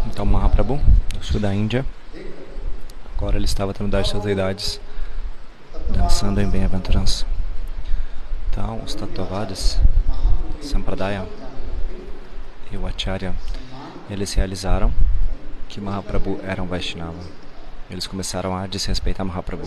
Então Mahaprabhu, do sul da Índia, agora ele estava tendo das suas deidades, dançando em bem-aventurança. Então os Tattvavadis, Sampradaya e o Acharya, eles realizaram que Mahaprabhu era um Vaishnava. Eles começaram a desrespeitar Mahaprabhu.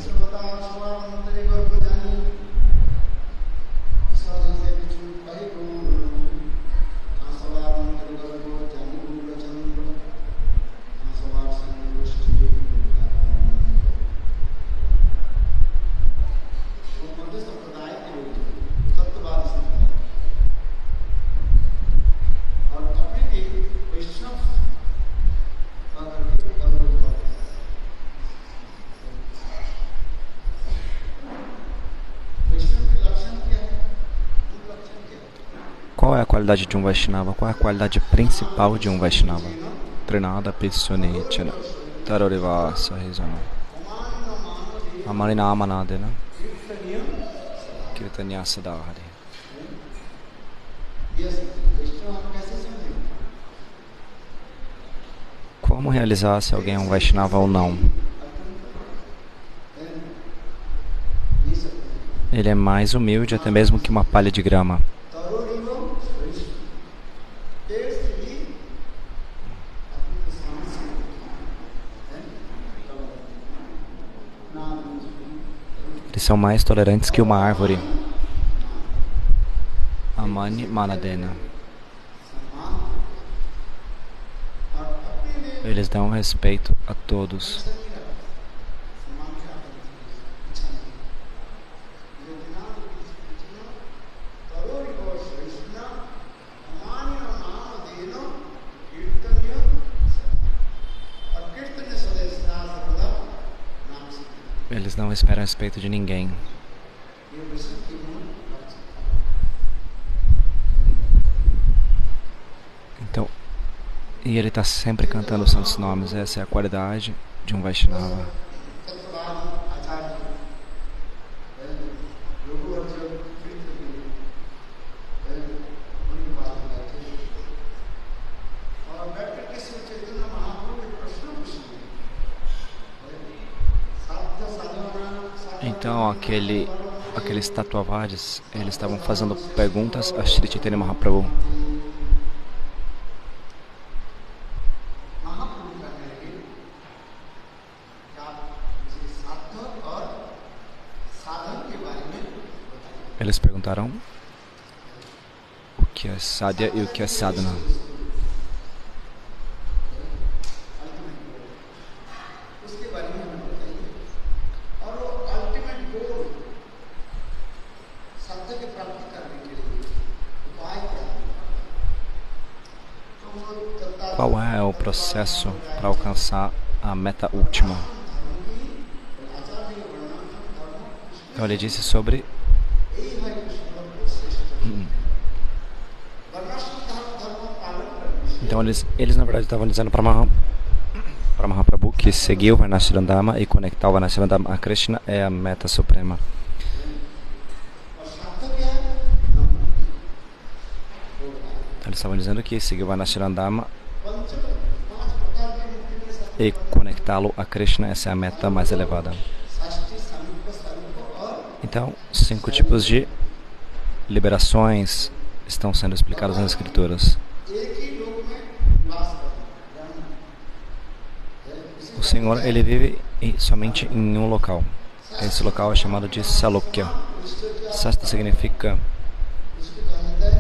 Qual é a qualidade de um Vaishnava? Qual é a qualidade principal de um Vaishnava? Trinada Pissunechana Taroriva Sahizana Amarina Amanadena Kirtanya Sadahari. Como realizar se alguém é um Vaishnava ou não? Ele é mais humilde até mesmo que uma palha de grama. Eles são mais tolerantes que uma árvore. Amani Manadena. Eles dão respeito a todos. Eles não esperam respeito de ninguém. Então, e ele está sempre cantando os santos nomes. Essa é a qualidade de um Vaishnava. Então aqueles Tattvavadis, eles estavam fazendo perguntas a Shri Chaitanya Mahaprabhu. Eles perguntaram o que é sadhya e o que é sadhana. Qual é o processo para alcançar a meta última? Então ele disse sobre Então eles na verdade estavam dizendo para Mahaprabhu que seguir o Varnashram e conectar o Varnashram a Krishna é a meta suprema. Então, eles estavam dizendo que seguir o Varnashram e conectá-lo a Krishna, essa é a meta mais elevada. Então, 5 tipos de liberações estão sendo explicados nas Escrituras. O Senhor, ele vive somente em um local. Esse local é chamado de Salokya. Sasta significa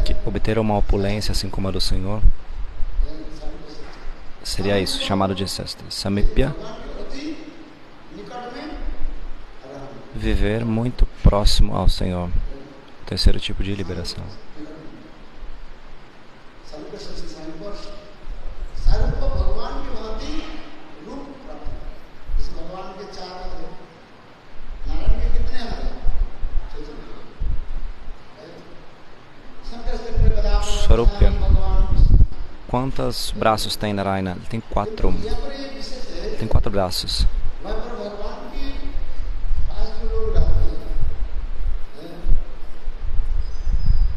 que obter uma opulência assim como a do Senhor seria isso, chamado de Sasta. Samipya, viver muito próximo ao Senhor. O terceiro tipo de liberação. Swarupya. Quantos braços tem Narayana? Ele tem quatro. Tem 4 braços.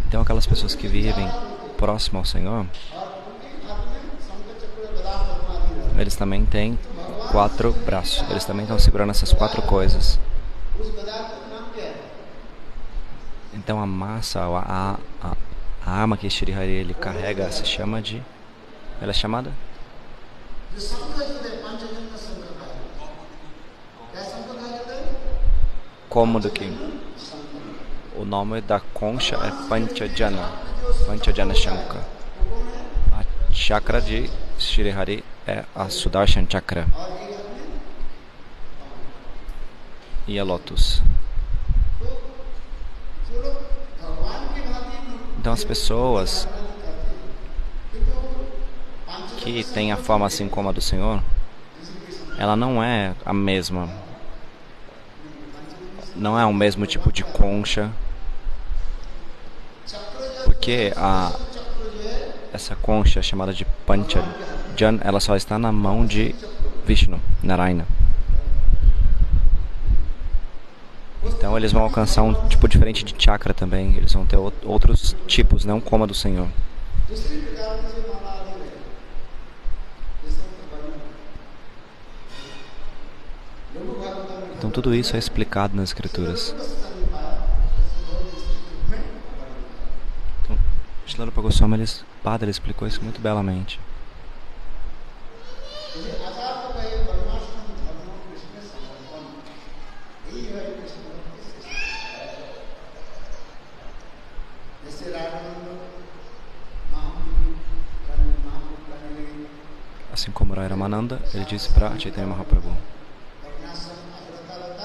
Então aquelas pessoas que vivem próximo ao Senhor, eles também têm 4 braços. Eles também estão segurando essas 4 coisas. Então a massa, a arma que Shri Hari ele carrega se chama de... Ela é chamada? Cômodo que o nome da concha é Panchajana. Panchajana Shankha. A chakra de Shri Hari é a Sudarshan Chakra. E a Lotus. Então as pessoas que têm a forma assim como a do Senhor, ela não é a mesma. Não é o mesmo tipo de concha. Porque essa concha chamada de Panchajana, ela só está na mão de Vishnu, Narayana. Então eles vão alcançar um tipo diferente de chakra também. Eles vão ter outros tipos, não como a do Senhor. Então tudo isso é explicado nas Escrituras. Então, Srila Rupa Goswami, Padre, explicou isso muito belamente. Assim como Rai Ramananda, ele disse para Chaitanya Mahaprabhu.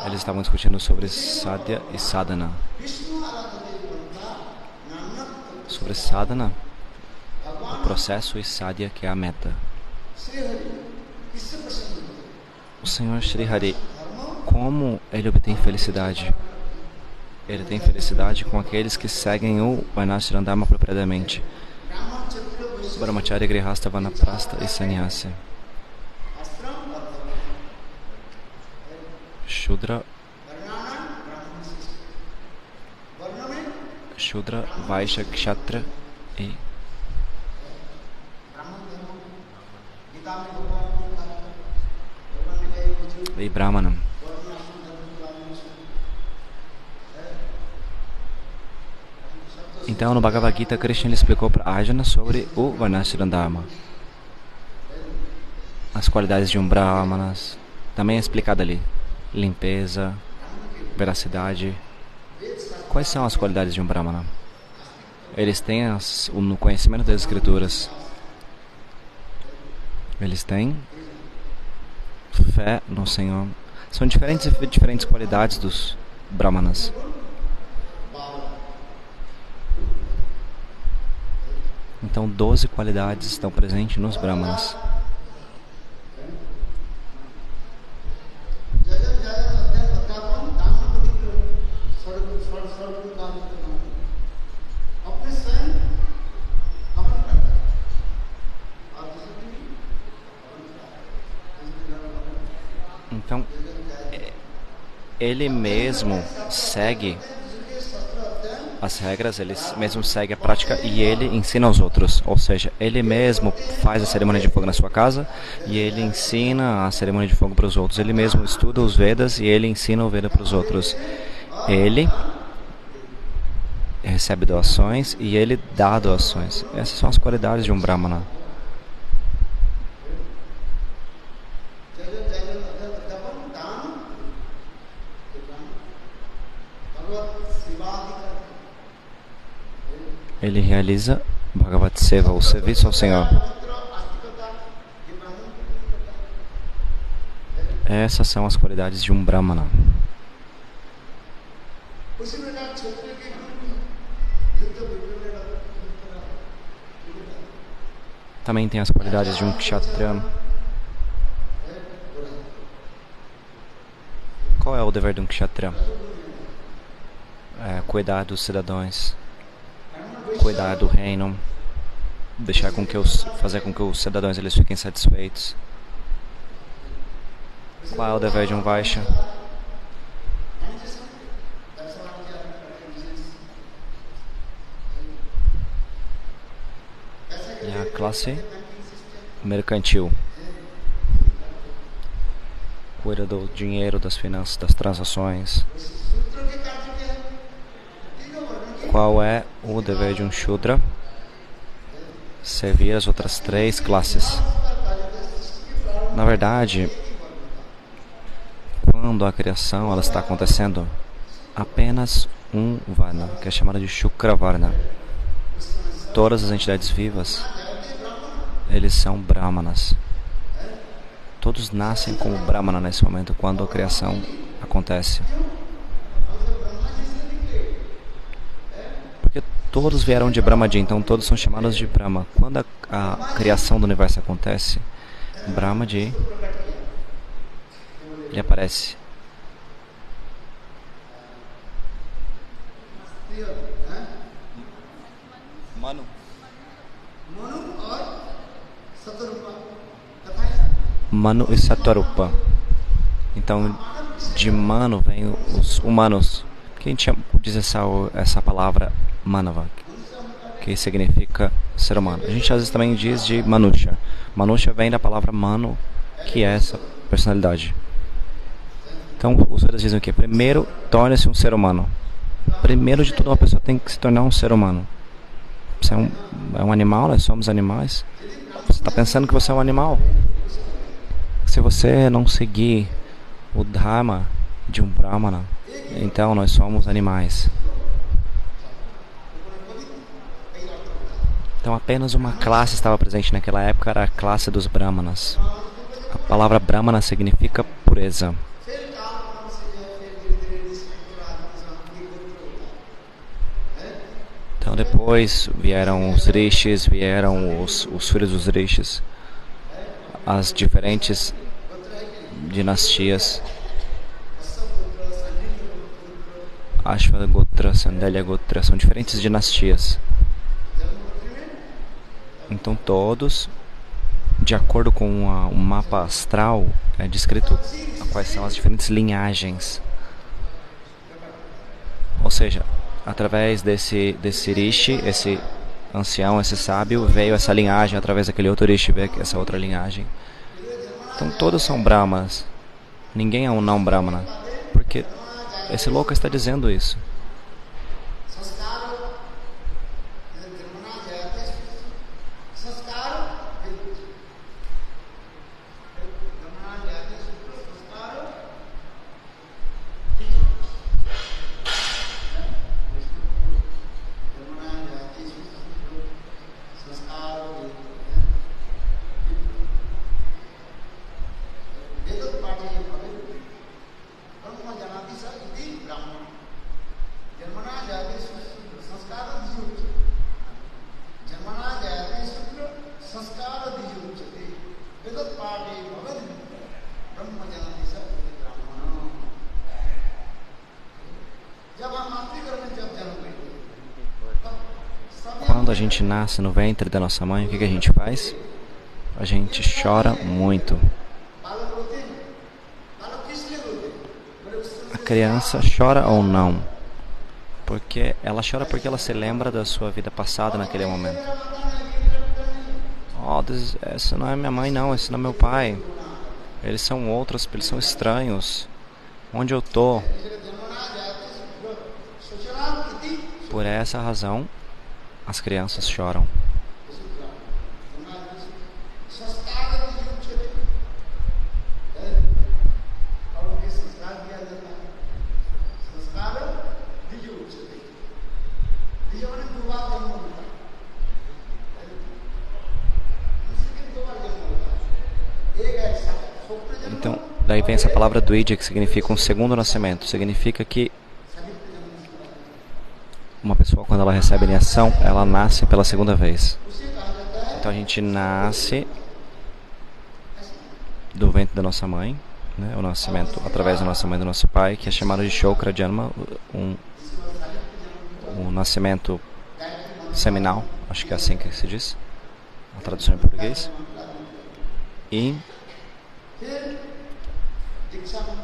Eles estavam discutindo sobre Sadhya e Sadhana. Sobre Sadhana, o processo, e Sadhya, que é a meta. O Senhor Shri Hari, como ele obtém felicidade? Ele tem felicidade com aqueles que seguem o Varnashram Dharma apropriadamente. Brahmacharya, Grihastha, Vanaprastha e Sannyasi. Shudra, Vaishya, Kshatriya e Brahmana. Então no Bhagavad Gita, Krishna ele explicou para Arjuna sobre o Varnashram Dharma. As qualidades de um Brahmana também é explicado ali. Limpeza, veracidade. Quais são as qualidades de um Brahmana? Eles têm no conhecimento das Escrituras. Eles têm fé no Senhor. São diferentes qualidades dos Brahmanas. Então 12 qualidades estão presentes nos Brahmanas. Então, ele mesmo segue as regras, ele mesmo segue a prática e ele ensina aos outros. Ou seja, ele mesmo faz a cerimônia de fogo na sua casa e ele ensina a cerimônia de fogo para os outros. Ele mesmo estuda os Vedas e ele ensina o Veda para os outros. Ele recebe doações e ele dá doações. Essas são as qualidades de um Brahmana. Ele realiza Bhagavat Seva, o serviço ao Senhor. Essas são as qualidades de um Brahmana. Também tem as qualidades de um Kshatriya. é o dever de um kshatriya? Cuidar dos cidadãos, cuidar do reino, fazer com que os cidadãos eles fiquem satisfeitos. Qual é o dever de um Vaishya? E a classe mercantil cuida do dinheiro, das finanças, das transações. Qual é o dever de um Shudra? Servir as outras 3 classes. Na verdade, quando a criação ela está acontecendo, apenas um Varna, que é chamado de Shukravarna. Todas as entidades vivas, eles são Brahmanas. Todos nascem como Brahmana nesse momento, quando a criação acontece. Porque todos vieram de Brahmaji, então todos são chamados de Brahma. Quando a criação do universo acontece, Brahmaji ele aparece. Manu e Satarupa. Então, de Manu vem os humanos. Que a gente diz essa palavra Manava, que significa ser humano. A gente às vezes também diz de Manusha. Manusha vem da palavra Manu, que é essa personalidade. Então, os Vedas dizem o quê? Primeiro, torne-se um ser humano. Primeiro de tudo, uma pessoa tem que se tornar um ser humano. Você é um animal, nós somos animais. Você está pensando que você é um animal? Se você não seguir o Dharma de um Brahmana, então nós somos animais. Então apenas uma classe estava presente naquela época, era a classe dos Brahmanas. A palavra Brahmana significa pureza. Então depois vieram os rishis, vieram os filhos dos rishis, as diferentes dinastias, Ashwagopura, Sandalya Gotra, são diferentes dinastias. Então todos, de acordo com o mapa astral, é descrito quais são as diferentes linhagens. Ou seja, através desse rishi, esse ancião, esse sábio, veio essa linhagem, através daquele outro rishi veio essa outra linhagem. Então todos são Brahmas. Ninguém é um não Brahmana. Porque esse louco está dizendo isso. Quando a gente nasce no ventre da nossa mãe, o que a gente faz? A gente chora muito. A criança chora ou não? Porque ela chora porque ela se lembra da sua vida passada naquele momento. Oh, essa não é minha mãe não, esse não é meu pai. Eles são outros, eles são estranhos. Onde eu estou? Por essa razão, as crianças choram. Então, daí vem essa palavra Dvija, que significa um segundo nascimento. Significa que uma pessoa, quando ela recebe iniciação, ela nasce pela segunda vez. Então a gente nasce do ventre da nossa mãe, né, o nascimento através da nossa mãe e do nosso pai, que é chamado de Shokra Janma, um nascimento seminal, acho que é assim que se diz, a tradução em português. E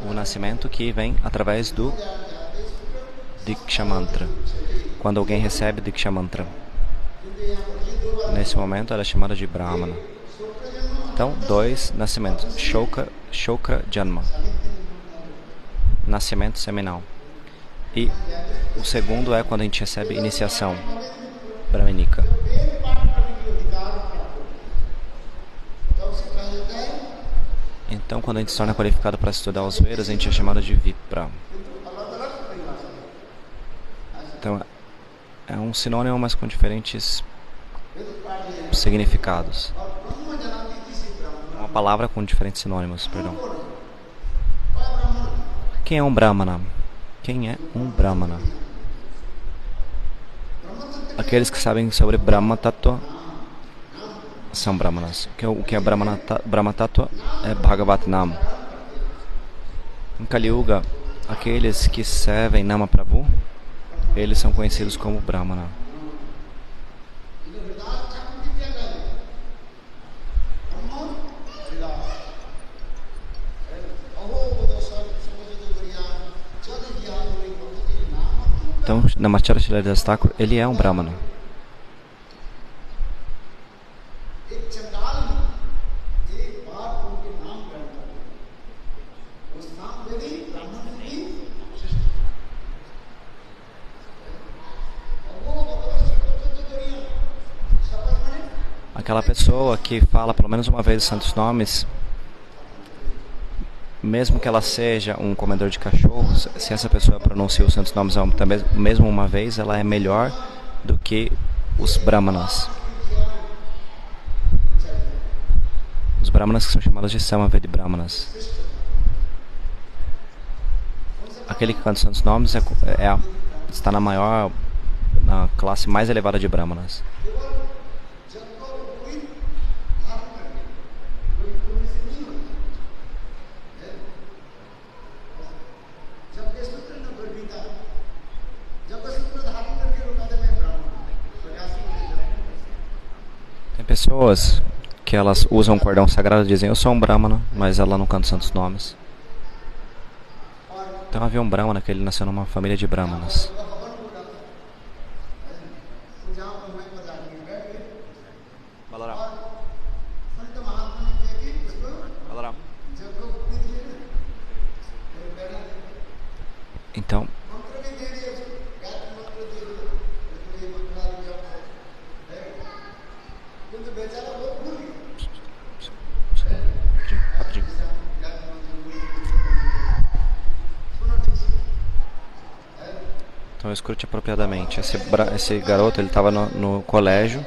o nascimento que vem através do Diksha Mantra, quando alguém recebe Diksha Mantra. Nesse momento ela é chamada de Brahmana. Então, 2 nascimentos, Shokra Janma, nascimento seminal. E o segundo é quando a gente recebe iniciação brahmanica. Então, quando a gente se torna qualificado para estudar os Vedas, a gente é chamado de Vipra. Então, é um sinônimo, mas com diferentes significados. Uma palavra com diferentes sinônimos, perdão. Quem é um Brahmana? Quem é um Brahmana? Aqueles que sabem sobre Brahma Tattva são Brahmanas. O que é Brahma Tattva é Bhagavat Nam. Em Kali Yuga, aqueles que servem Nama Prabhu, eles são conhecidos como Brahmana. Então, Namacharya Shilaridas Thakur, ele é um Brahmana. Aquela pessoa que fala pelo menos uma vez os santos nomes, mesmo que ela seja um comedor de cachorros, se essa pessoa pronuncia os santos nomes mesmo uma vez, ela é melhor do que os Brahmanas. Os Brahmanas que são chamados de Samavedi Brahmanas. Aquele que canta os santos nomes está na classe mais elevada de Brahmanas. Tem pessoas que elas usam um cordão sagrado e dizem: eu sou um Brahmana, mas ela não canta os santos nomes. Então havia um Brahmana que ele nasceu numa família de Brahmanas. Então, escute apropriadamente. Esse garoto, ele estava no colégio.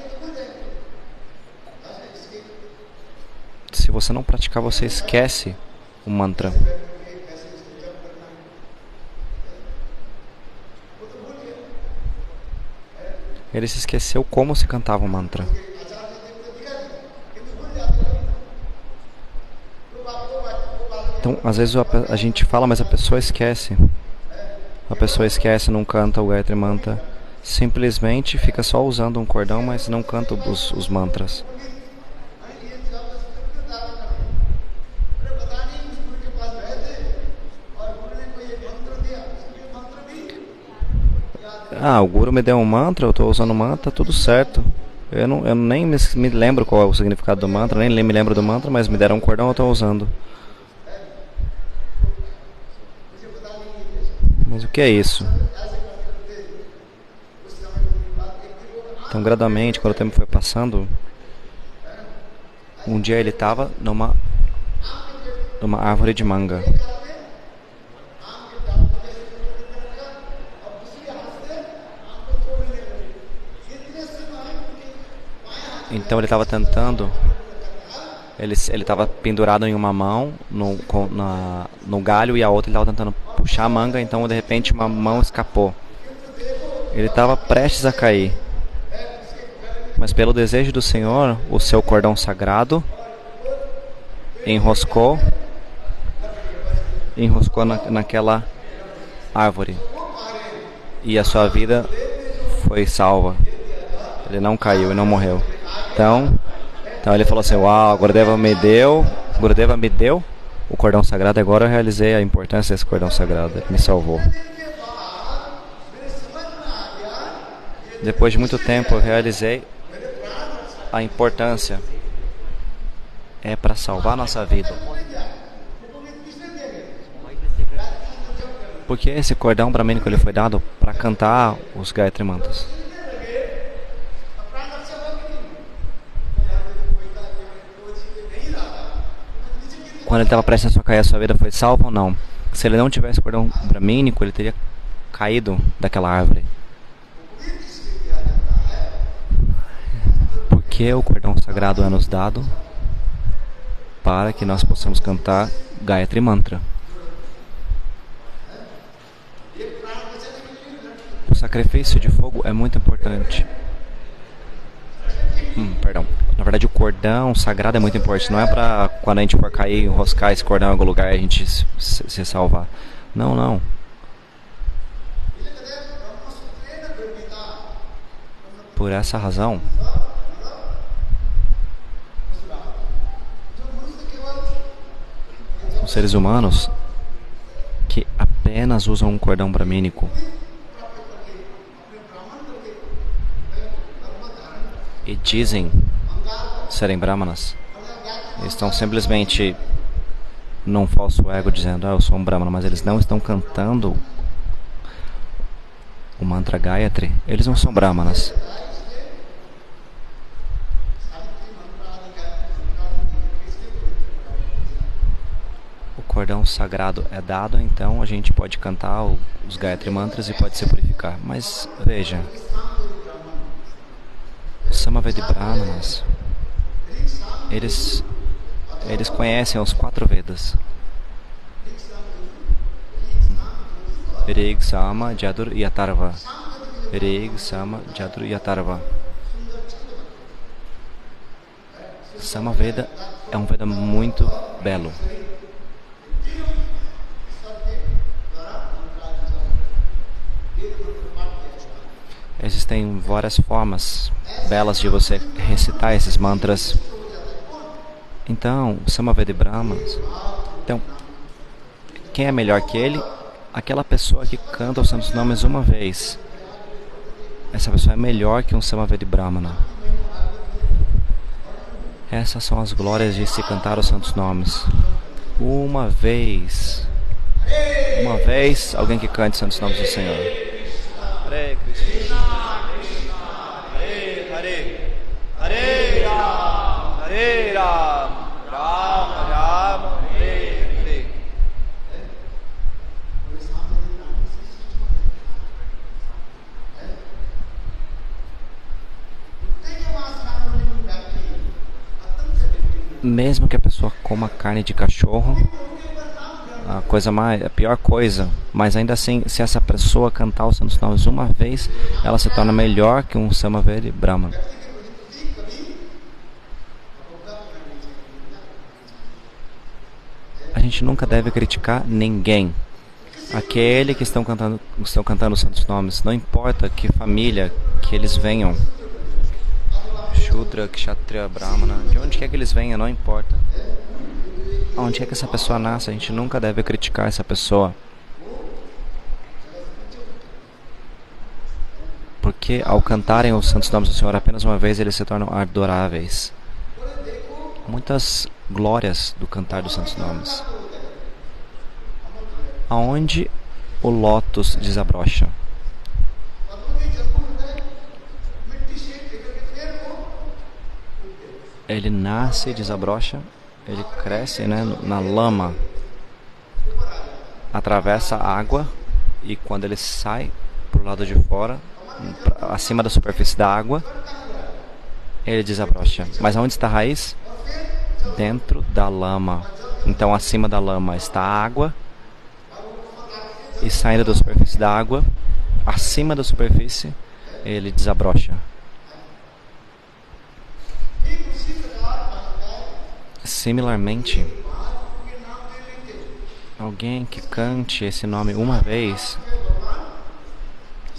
Se você não praticar, você esquece o mantra. Ele se esqueceu como se cantava o mantra. Então, às vezes a gente fala, mas a pessoa esquece. A pessoa esquece, não canta o Gayatri Mantra. Simplesmente fica só usando um cordão, mas não canta os mantras. O Guru me deu um mantra, eu estou usando o mantra, tudo certo. Eu nem me lembro qual é o significado do mantra, nem me lembro do mantra, mas me deram um cordão, eu estou usando. Mas o que é isso? Então, gradualmente, quando o tempo foi passando, um dia ele estava numa árvore de manga. Então ele estava tentando, ele estava pendurado em uma mão no galho e a outra ele estava tentando puxar a manga, então de repente uma mão escapou. Ele estava prestes a cair. Mas pelo desejo do Senhor, o seu cordão sagrado enroscou enroscou naquela árvore e a sua vida foi salva. Ele não caiu e não morreu. Então ele falou assim: uau, Gurudeva me deu o cordão sagrado, agora eu realizei a importância desse cordão sagrado, ele me salvou. Depois de muito tempo eu realizei a importância é para salvar nossa vida. Porque esse cordão bramínico ele foi dado para cantar os Gayatri Mantras. Quando ele estava prestes a cair, a sua vida foi salva ou não? Se ele não tivesse cordão bramínico, ele teria caído daquela árvore. Porque o cordão sagrado é nos dado para que nós possamos cantar Gayatri Mantra. O sacrifício de fogo é muito importante. Na verdade, o cordão sagrado é muito importante. Não é para quando a gente for cair, enroscar esse cordão em algum lugar e a gente se salvar. Não. Por essa razão, os seres humanos que apenas usam um cordão bramínico e dizem serem brahmanas, estão simplesmente num falso ego dizendo: eu sou um brahmana, mas eles não estão cantando o mantra Gayatri. Eles não são brahmanas. O cordão sagrado é dado, então a gente pode cantar os Gayatri Mantras e pode se purificar. Mas veja, os Samavedi Brahmanas, eles conhecem os 4 Vedas: Rig, Sama, Jadur e Atharva. Rig, Sama, Jadur e Atharva. Samaveda é um Veda muito belo. Existem várias formas belas de você recitar esses mantras. Então, Samavedi Brahmanas. Então, quem é melhor que ele? Aquela pessoa que canta os santos nomes uma vez. Essa pessoa é melhor que um Samavedi Brahmana. Essas são as glórias de se cantar os santos nomes. Uma vez, alguém que cante os santos nomes do Senhor. Hare Krishna, Krishna, Hare Hare, Hare Ram, Hare Ram, Ram Ram, Hare Hare. Mesmo que a pessoa coma carne de cachorro, a pior coisa, mas ainda assim, se essa pessoa cantar os santos nomes uma vez, ela se torna melhor que um Samavedi Brahmana. A gente nunca deve criticar ninguém. Aquele que estão cantando os santos nomes, não importa que família que eles venham, Shudra, Kshatriya, Brahmana, de onde quer que eles venham, não importa. Onde quer que essa pessoa nasça, a gente nunca deve criticar essa pessoa. Porque ao cantarem os santos nomes do Senhor apenas uma vez, eles se tornam adoráveis. Muitas glórias do cantar dos santos nomes. Aonde o lótus desabrocha? Ele nasce e desabrocha. Ele cresce, na lama, atravessa a água e quando ele sai para o lado de fora, acima da superfície da água, ele desabrocha. Mas onde está a raiz? Dentro da lama. Então acima da lama está a água e saindo da superfície da água, acima da superfície, ele desabrocha. Similarmente, Alguém que cante esse nome uma vez,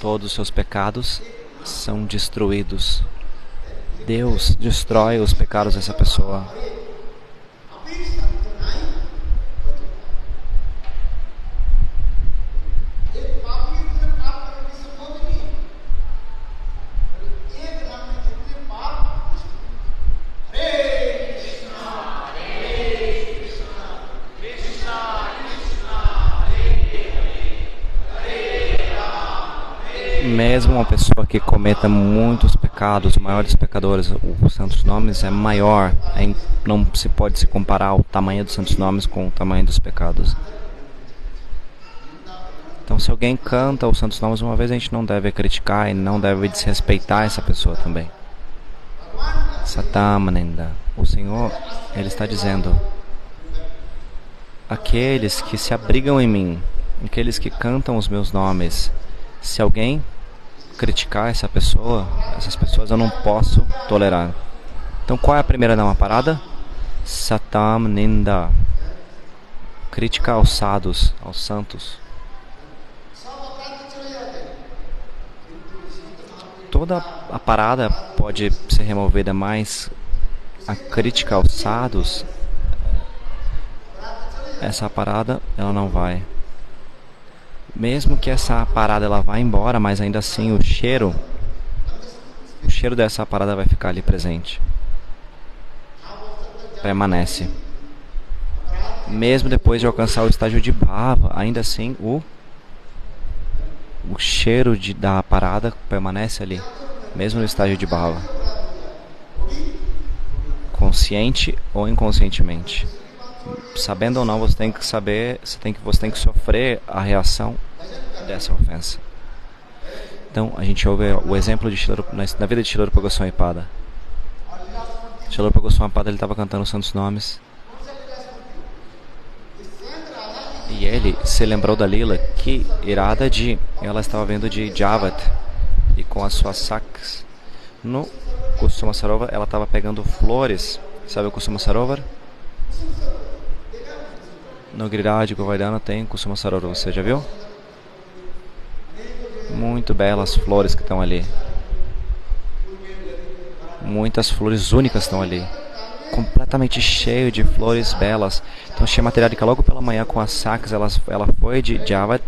todos os seus pecados são destruídos. Deus destrói os pecados dessa pessoa. Mesmo uma pessoa que cometa muitos pecados, os maiores pecadores, os santos nomes é maior. Não se pode se comparar o tamanho dos santos nomes com o tamanho dos pecados. Então, se alguém canta os santos nomes uma vez, a gente não deve criticar e não deve desrespeitar essa pessoa também. Satamanenda. O Senhor, Ele está dizendo: aqueles que se abrigam em mim, aqueles que cantam os meus nomes, se alguém criticar essas pessoas eu não posso tolerar. Então, qual é a primeira não parada? Satam Ninda. Crítica aos sadhus, aos santos. Toda a parada pode ser removida, mas a crítica aos sadhus, essa parada ela não vai. Mesmo que essa parada ela vá embora, mas ainda assim o cheiro dessa parada vai ficar ali presente. Permanece. Mesmo depois de alcançar o estágio de bhava, ainda assim o cheiro da parada permanece ali, mesmo no estágio de bhava. Consciente ou inconscientemente. Sabendo ou não, você tem que saber, você tem que sofrer a reação dessa ofensa. Então, a gente ouve o exemplo de na vida de Srila Rupa Goswami Pada. Srila Rupa Goswami Pada, ele estava cantando os santos nomes. E ele se lembrou da Lila que Iradaji, ela estava vindo de Javat. E com as suas sacs no Kusuma Sarovar, ela estava pegando flores. Sabe o Kusuma Sarovar? No Giriraj Govardhana tem Kusuma Sarovar, você já viu? Muito belas flores que estão ali. Muitas flores únicas estão ali. Completamente cheio de flores belas. Então, Shri Materialika, logo pela manhã com as sacas, ela foi de Java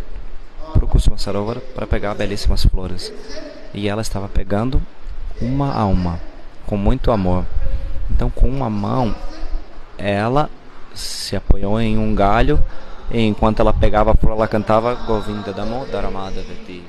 para o Kusuma Sarovar para pegar belíssimas flores. E ela estava pegando uma a uma, com muito amor. Então, com uma mão, ela se apoiou em um galho, e enquanto ela pegava a flor, ela cantava Govinda Damo Dharamada Veti.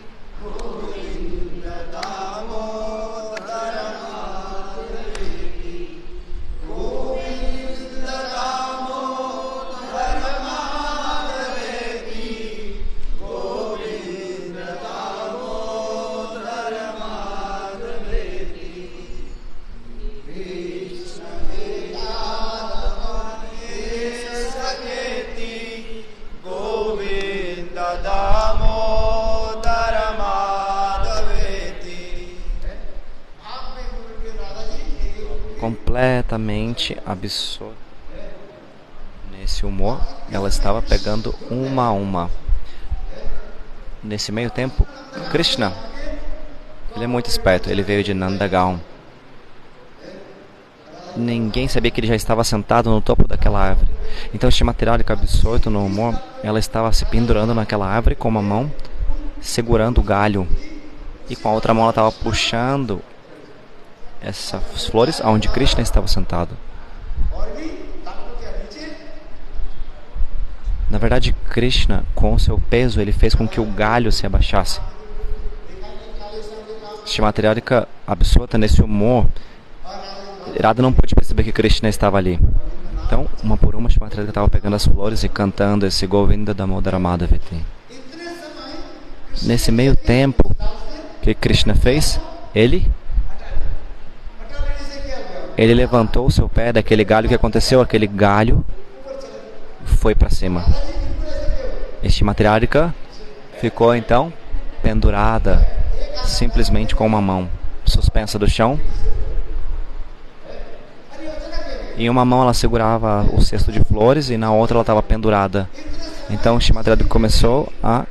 Completamente absorta nesse humor, ela estava pegando uma a uma. Nesse meio tempo, Krishna, ele é muito esperto, ele veio de Nandagaon. Ninguém sabia que ele já estava sentado no topo daquela árvore. Então, Shri Materialika, absorto no humor, ela estava se pendurando naquela árvore com uma mão segurando o galho e com a outra mão ela estava puxando essas flores aonde Krishna estava sentado. Na verdade, Krishna, com o seu peso, ele fez com que o galho se abaixasse. Shri Materialika, absorta nesse humor, Radha não pôde perceber que Krishna estava ali. Então, uma por uma, Shri Materialika estava pegando as flores e cantando esse Govinda Damodara Madhaveti. Nesse meio tempo, o que Krishna fez? Ele levantou o seu pé daquele galho. O que aconteceu? Aquele galho foi para cima. Este Materialika ficou então pendurada, simplesmente com uma mão suspensa do chão. Em uma mão ela segurava o cesto de flores e na outra ela estava pendurada Então Shrimati Radhika começou a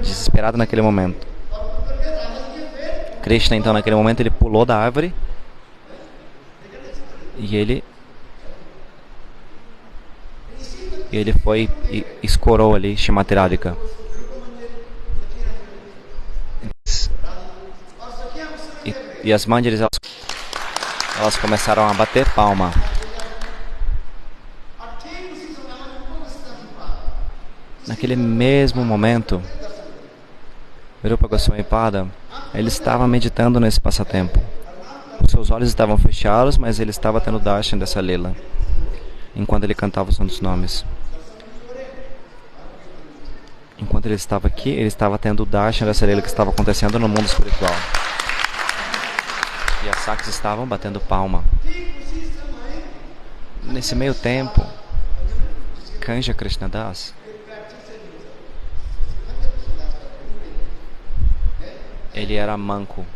desesperado naquele momento. Krishna, então, naquele momento, ele pulou da árvore e ele foi e escorou ali Shrimati Radhika. E as Manjaris, elas começaram a bater palma. Naquele mesmo momento, Rupa Goswami Pada, ele estava meditando nesse passatempo. Os seus olhos estavam fechados, mas ele estava tendo darshan dessa lila, enquanto ele cantava os santos nomes. Enquanto ele estava aqui, ele estava tendo darshan dessa lila que estava acontecendo no mundo espiritual. E as Sakis estavam batendo palma. Nesse meio tempo, Kanja Krishnadas, ele era manco.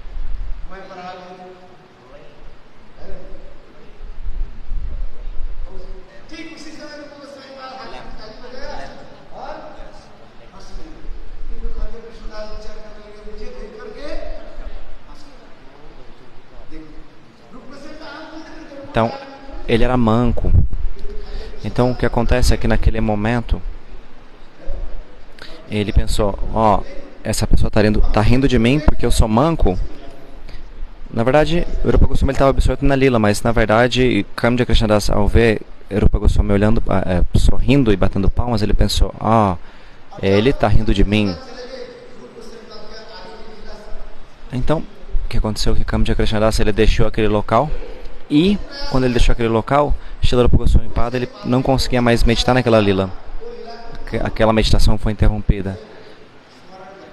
Então, ele era manco. Então, o que acontece é que naquele momento, ele pensou, essa pessoa está rindo de mim porque eu sou manco. Na verdade, o Rupa Goswami estava absorto na lila, mas na verdade, Kanja Krishnadas, ao ver Rupa Goswami olhando, sorrindo e batendo palmas, ele pensou, ele está rindo de mim. Então, o que aconteceu é que Kanja Krishnadas, ele deixou aquele local, e quando ele deixou aquele local, Srila Rupa Goswami Pada, ele não conseguia mais meditar naquela lila. Aquela meditação foi interrompida.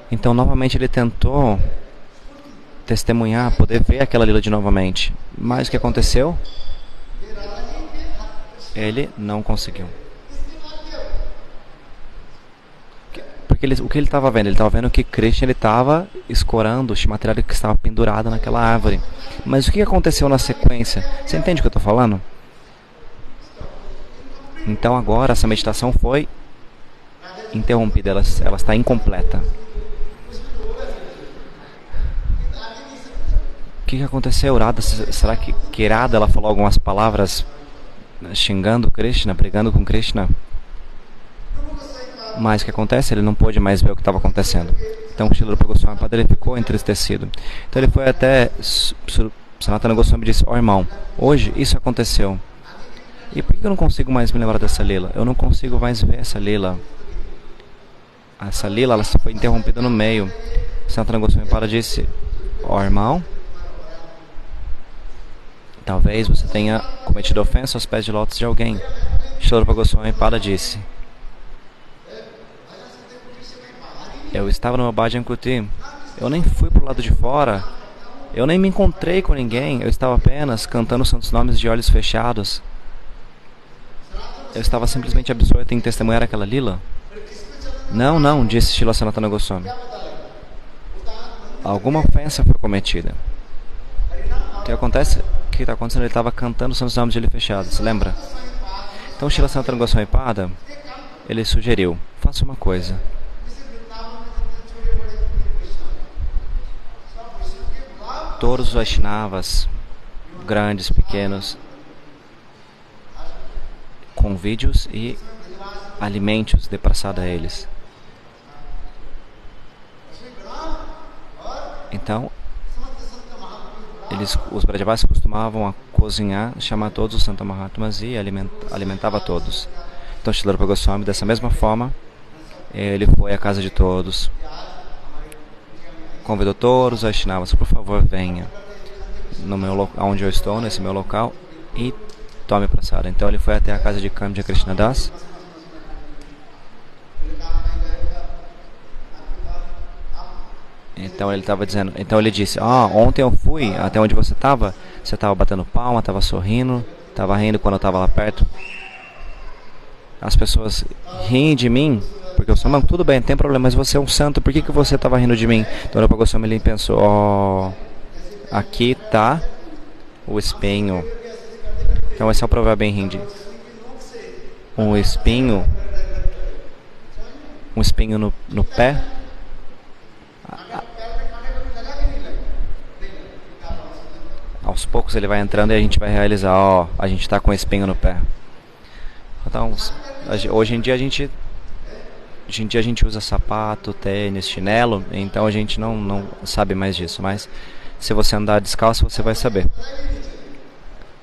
Então, novamente, ele tentou testemunhar, poder ver aquela lila de novamente. Mas o que aconteceu? Ele não conseguiu. Porque o que ele estava vendo? Ele estava vendo que Krishna estava escorando o Shrimati Radhika que estava pendurado naquela árvore. Mas o que aconteceu na sequência? Você entende o que eu estou falando? Então agora essa meditação foi interrompida, ela está incompleta. O que aconteceu? Radha, será que Radha, ela falou algumas palavras xingando Krishna, brigando com Krishna? Mas o que acontece? Ele não pôde mais ver o que estava acontecendo. Então o Srila Rupa Goswami Pada, ele ficou entristecido. Então ele foi até Sanatana Goswami e disse, irmão, hoje isso aconteceu. E por que eu não consigo mais me lembrar dessa lila? Eu não consigo mais ver essa lila. Essa lila, ela foi interrompida no meio. Sanatana Goswami Pada disse, irmão, talvez você tenha cometido ofensa aos pés de lótus de alguém. Srila Rupa Goswami Pada disse, eu estava no meu Bhajan Kuti, eu nem fui para o lado de fora, eu nem me encontrei com ninguém, eu estava apenas cantando os santos nomes de olhos fechados. Eu estava simplesmente absorto em testemunhar aquela lila. Não, disse Srila Sanatana Goswami. Alguma ofensa foi cometida. O que acontece? O que está acontecendo? Ele estava cantando os santos nomes de olhos fechados, lembra? Então Srila Sanatana Goswami Pada, ele sugeriu, faça uma coisa. Todos os Vaishnavas, grandes, pequenos, convide-os e alimente-os de passada a eles. Então, os Brajavasis costumavam a cozinhar, chamar todos os Santa Mahatmas e alimentava todos. Então, Srila Rupa Goswami, dessa mesma forma, ele foi à casa de todos, convidou todos os Vaishnavas, por favor, venha onde eu estou, nesse meu local, e tome prasada. Então ele foi até a casa de Kanja Krishnadas. Então ele estava dizendo, então ele disse, ontem eu fui até onde você estava batendo palma, estava sorrindo, estava rindo quando eu estava lá perto. As pessoas riem de mim, porque eu sou manco, tudo bem, não tem problema, mas você é um santo, por que você estava rindo de mim? Então Rupa Goswami, ele pensou, aqui está o espinho. Então esse é o provérbio em hindi. Um espinho um espinho no pé, aos poucos ele vai entrando e a gente vai realizar, ó, a gente está com um espinho no pé. Então, hoje em dia a gente usa sapato, tênis, chinelo, então a gente não sabe mais disso, mas se você andar descalço você vai saber.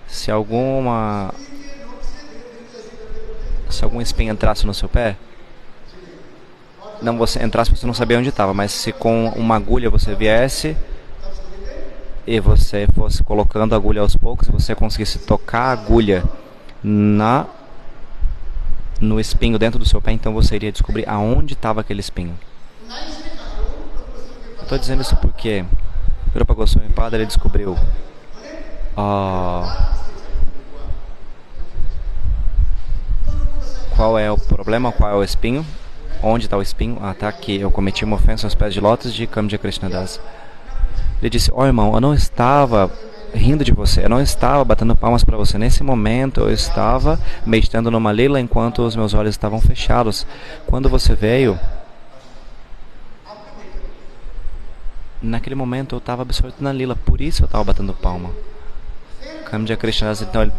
Se algum espinho entrasse no seu pé, não você entrasse, você não sabia onde estava, mas se com uma agulha você viesse e você fosse colocando a agulha aos poucos, e você conseguisse tocar a agulha no espinho dentro do seu pé, então você iria descobrir aonde estava aquele espinho. Eu estou dizendo isso porque o Rupa Goswami Pada ele descobriu qual é o problema, qual é o espinho, onde está o espinho. Ah, tá aqui, eu cometi uma ofensa aos pés de lótus de Kamja Krishnadas. Ele disse, irmão, eu não estava rindo de você, eu não estava batendo palmas para você. Nesse momento eu estava meditando numa lila enquanto os meus olhos estavam fechados. Quando você veio, naquele momento eu estava absorto na lila, por isso eu estava batendo palma. Kamja Krishnadas, então ele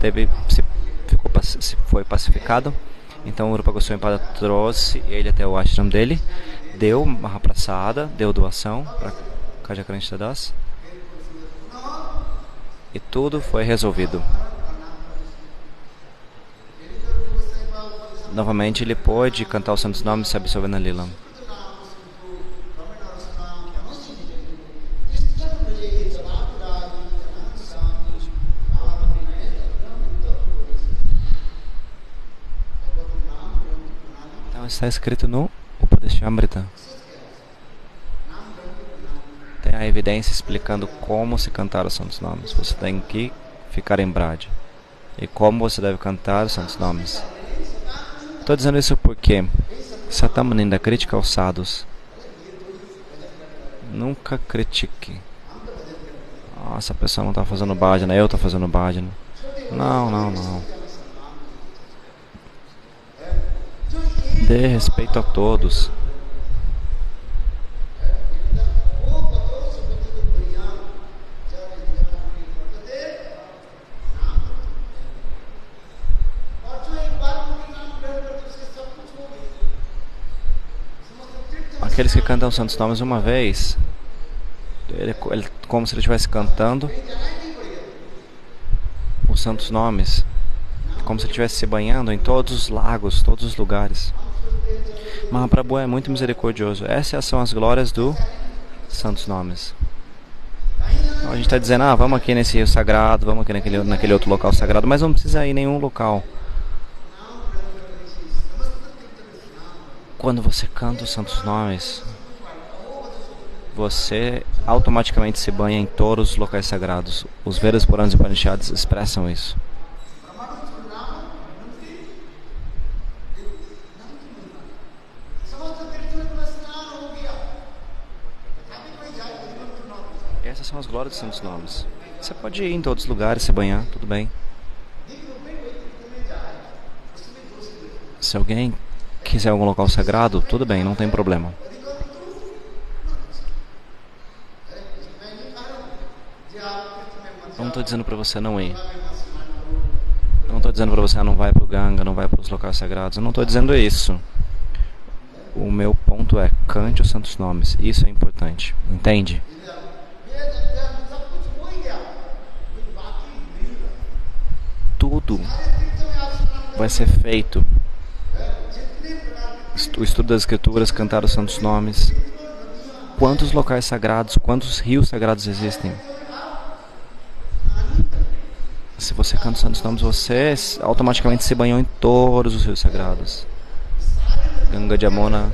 foi pacificado. Então o Rupa Goswami Pada trouxe ele até o ashram dele, deu Mahaprasada, deu doação para Kamja Krishnadas e tudo foi resolvido. Novamente ele pôde cantar os santos nomes e se absorver na lila. Então está escrito no Upadeshamrita. Tem a evidência explicando como se cantar os santos nomes. Você tem que ficar em Braj. E como você deve cantar os santos nomes. Estou dizendo isso porque Satamaninda critica aos sadhus. Nunca critique. Essa pessoa não está fazendo bhajana, eu estou fazendo bhajana. Não. Dê respeito a todos. Aqueles que cantam os santos nomes uma vez, ele como se ele estivesse cantando os santos nomes, como se ele estivesse se banhando em todos os lagos, todos os lugares. Mahaprabhu é muito misericordioso. Essas são as glórias dos santos nomes. Então a gente está dizendo, vamos aqui nesse rio sagrado, vamos aqui naquele outro local sagrado, mas não precisa ir em nenhum local. Quando você canta os santos nomes, você automaticamente se banha em todos os locais sagrados. Os Vedas, Puranas e Upanishads expressam isso. Essas são as glórias dos santos nomes. Você pode ir em todos os lugares, se banhar, tudo bem. Se alguém quiser algum local sagrado, tudo bem, não tem problema. Eu não estou dizendo para você não ir. Eu não estou dizendo para você não vai para o Ganga, não vai para os locais sagrados. Eu não estou dizendo isso. O meu ponto é, cante os santos nomes. Isso é importante. Entende? Tudo vai ser feito. O estudo das escrituras, cantar os santos nomes. Quantos locais sagrados, quantos rios sagrados existem? Se você canta os santos nomes, você automaticamente se banhou em todos os rios sagrados. Ganga, Jamuna,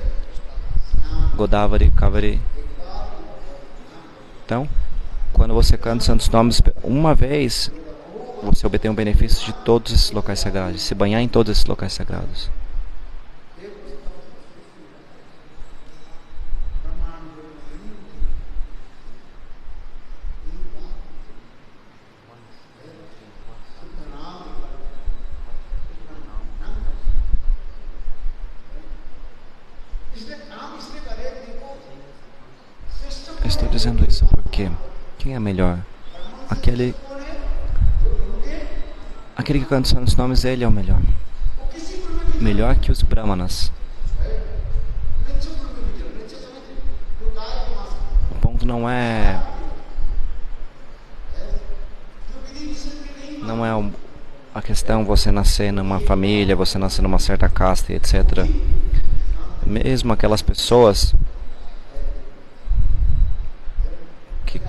Godavari, Kavari. Então, quando você canta os santos nomes uma vez, você obtém o benefício de todos esses locais sagrados, se banhar em todos esses locais sagrados. quem é melhor? Aquele que canta os santos nomes, ele é o melhor. Melhor que os brahmanas. O ponto não é a questão você nascer numa família, você nascer numa certa casta, etc. Mesmo aquelas pessoas que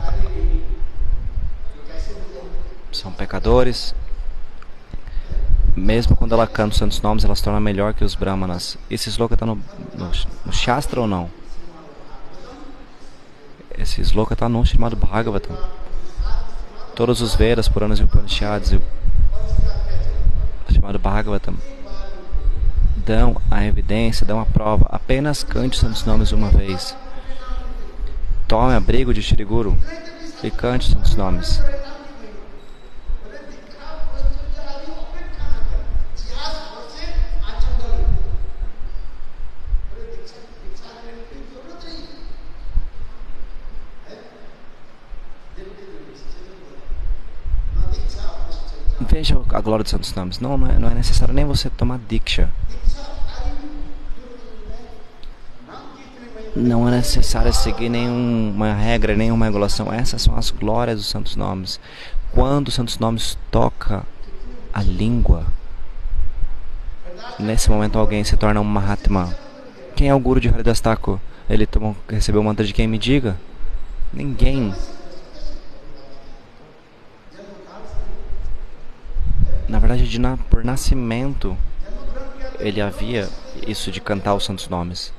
são pecadores, mesmo quando ela canta os santos nomes, ela se torna melhor que os brahmanas. Esse sloka está no Shastra ou não? Esse sloka está no Srimad Bhagavatam. Todos os Vedas, Puranas e Upanishads e o Srimad Bhagavatam dão a evidência, dão a prova. Apenas cante os santos nomes uma vez. Tome abrigo de Shri Guru e cante os santos nomes. Veja a glória dos santos nomes. Não é necessário nem você tomar Diksha. Não é necessário seguir nenhuma regra, nenhuma regulação. Essas são as glórias dos santos nomes. Quando os santos nomes tocam a língua, nesse momento alguém se torna um Mahatma. Quem é o Guru de Haridas Thakur? Ele recebeu o mantra de quem? Me diga. Ninguém. Na verdade, por nascimento, ele havia isso de cantar os santos nomes.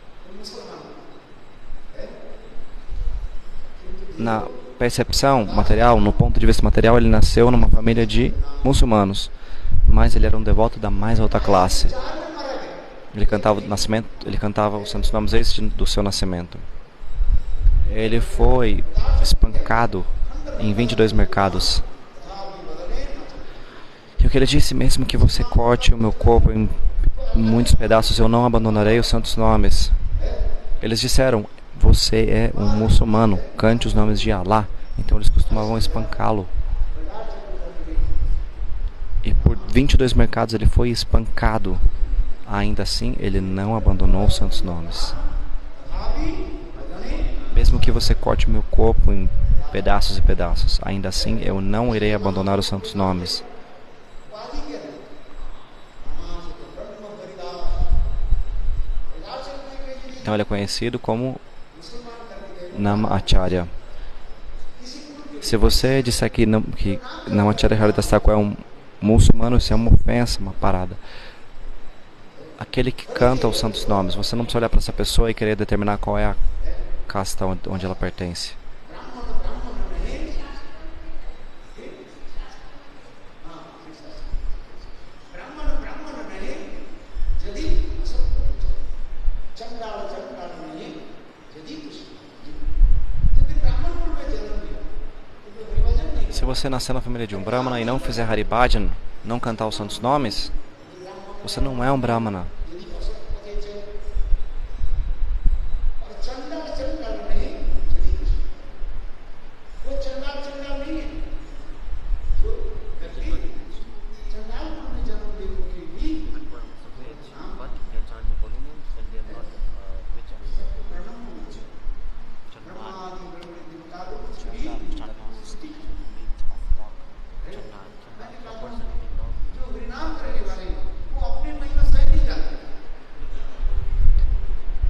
Na percepção material, no ponto de vista material, ele nasceu numa família de muçulmanos, mas ele era um devoto da mais alta classe. Ele cantava os santos nomes desde do seu nascimento. Ele foi espancado em 22 mercados. E o que ele disse, mesmo que você corte o meu corpo em muitos pedaços, eu não abandonarei os santos nomes. Eles disseram, você é um muçulmano, cante os nomes de Allah. Então eles costumavam espancá-lo. E por 22 mercados ele foi espancado. Ainda assim, ele não abandonou os santos nomes. Mesmo que você corte o meu corpo em pedaços e pedaços, ainda assim eu não irei abandonar os santos nomes. Então ele é conhecido como Nama Acharya. Se você disser que Nama Acharya Haridas Thakur é um muçulmano, isso é uma ofensa, uma parada. Aquele que canta os santos nomes, você não precisa olhar para essa pessoa e querer determinar qual é a casta onde ela pertence. Se você nascer na família de um Brahmana e não fizer Haribhajan, não cantar os santos nomes, você não é um Brahmana.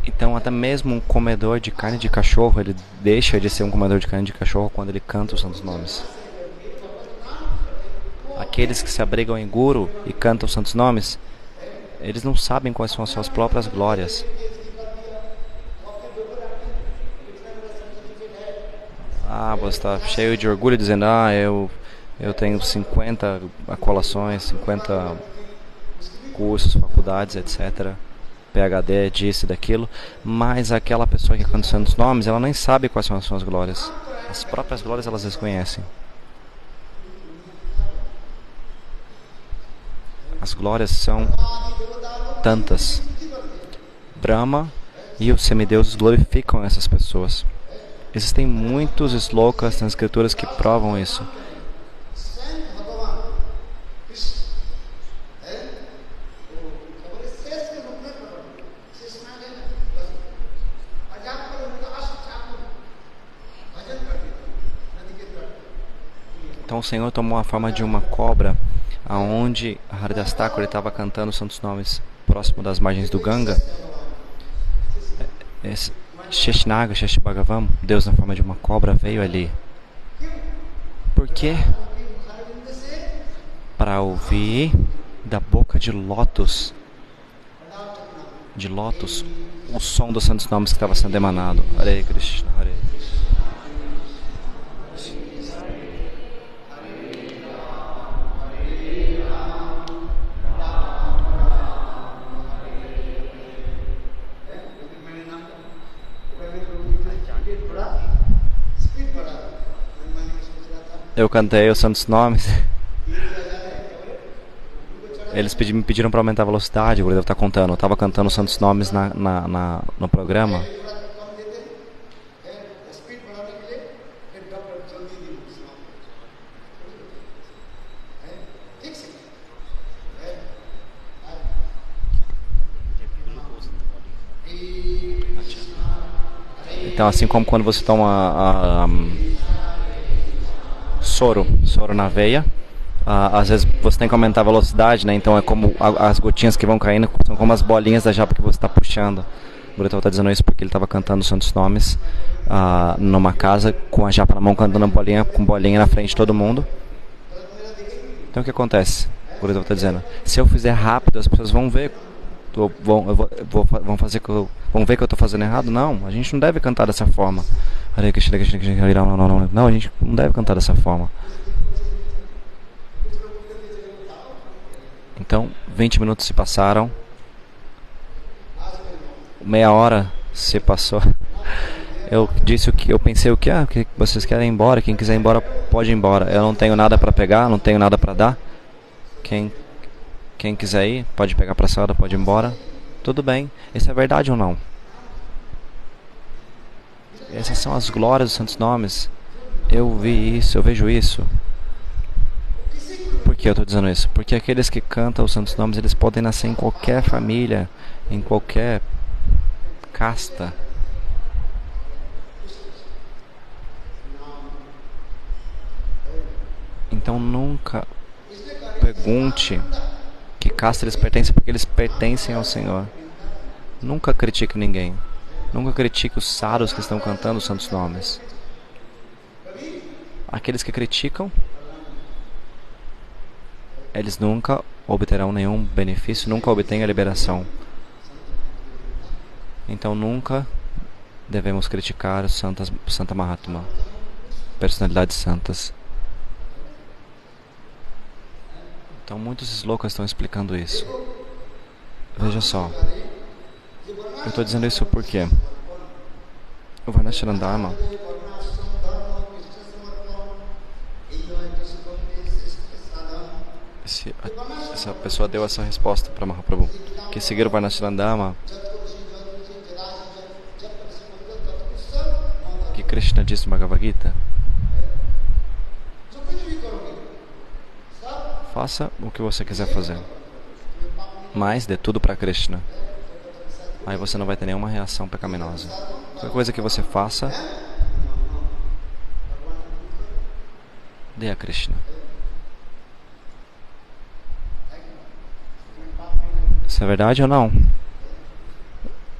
Então até mesmo um comedor de carne de cachorro, ele deixa de ser um comedor de carne de cachorro quando ele canta os santos nomes. Aqueles que se abrigam em Guru e cantam os santos nomes, eles não sabem quais são as suas próprias glórias. Você está cheio de orgulho dizendo, eu tenho 50 colações, 50 cursos, faculdades, etc. PhD, disso e daquilo, mas aquela pessoa que canta os santos nomes, ela nem sabe quais são as suas glórias. As próprias glórias elas desconhecem. As glórias são tantas. Brahma e os semideuses glorificam essas pessoas. Existem muitos slokas nas escrituras que provam isso. Então o Senhor tomou a forma de uma cobra, aonde Haridas Thakur estava cantando os santos nomes próximo das margens do Ganga. Sheshnaga, Sheshbhagavam, Deus na forma de uma cobra, veio ali. Por quê? Para ouvir da boca de lótus, o som dos santos nomes que estava sendo emanado. Hare Krishna, Hare Krishna. Eu cantei os santos nomes. Eles me pediram para aumentar a velocidade. O Gurudev está contando. Eu estava cantando os santos nomes no programa. Então, assim como quando você toma soro na veia, às vezes você tem que aumentar a velocidade, né? Então é como as gotinhas que vão caindo, são como as bolinhas da japa que você está puxando. O Gurudev está dizendo isso porque ele estava cantando os santos nomes numa casa, com a japa na mão, cantando bolinha, com bolinha na frente de todo mundo. Então o que acontece? O Gurudev está dizendo, se eu fizer rápido, as pessoas vão ver, vão ver que eu estou fazendo errado? Não, a gente não deve cantar dessa forma. Não, a gente não deve cantar dessa forma. Então, 20 minutos se passaram. Meia hora se passou. Eu disse eu pensei o que? Que vocês querem ir embora. Quem quiser ir embora, pode ir embora. Eu não tenho nada para pegar, não tenho nada para dar. Quem quiser ir, pode pegar para a sala, pode ir embora. Tudo bem. Isso é verdade ou não? Essas são as glórias dos santos nomes. Eu vi isso, eu vejo isso. Por que eu estou dizendo isso? Porque aqueles que cantam os santos nomes, eles podem nascer em qualquer família, em qualquer casta. Então nunca pergunte que casta eles pertencem, porque eles pertencem ao Senhor. Nunca critique ninguém. Nunca critique os sadhus que estão cantando os santos nomes. Aqueles que criticam, eles nunca obterão nenhum benefício, nunca obtêm a liberação. Então nunca devemos criticar os Santa Mahatma, personalidades santas. Então muitos slokas estão explicando isso. Veja só. Eu estou dizendo isso porque o Varnashram Dharma, essa pessoa deu essa resposta para Mahaprabhu, que seguir o Varnashram Dharma, que Krishna disse no Bhagavad Gita, faça o que você quiser fazer, mas dê tudo para Krishna. Aí você não vai ter nenhuma reação pecaminosa. Qualquer coisa que você faça, dê a Krishna. Isso é verdade ou não?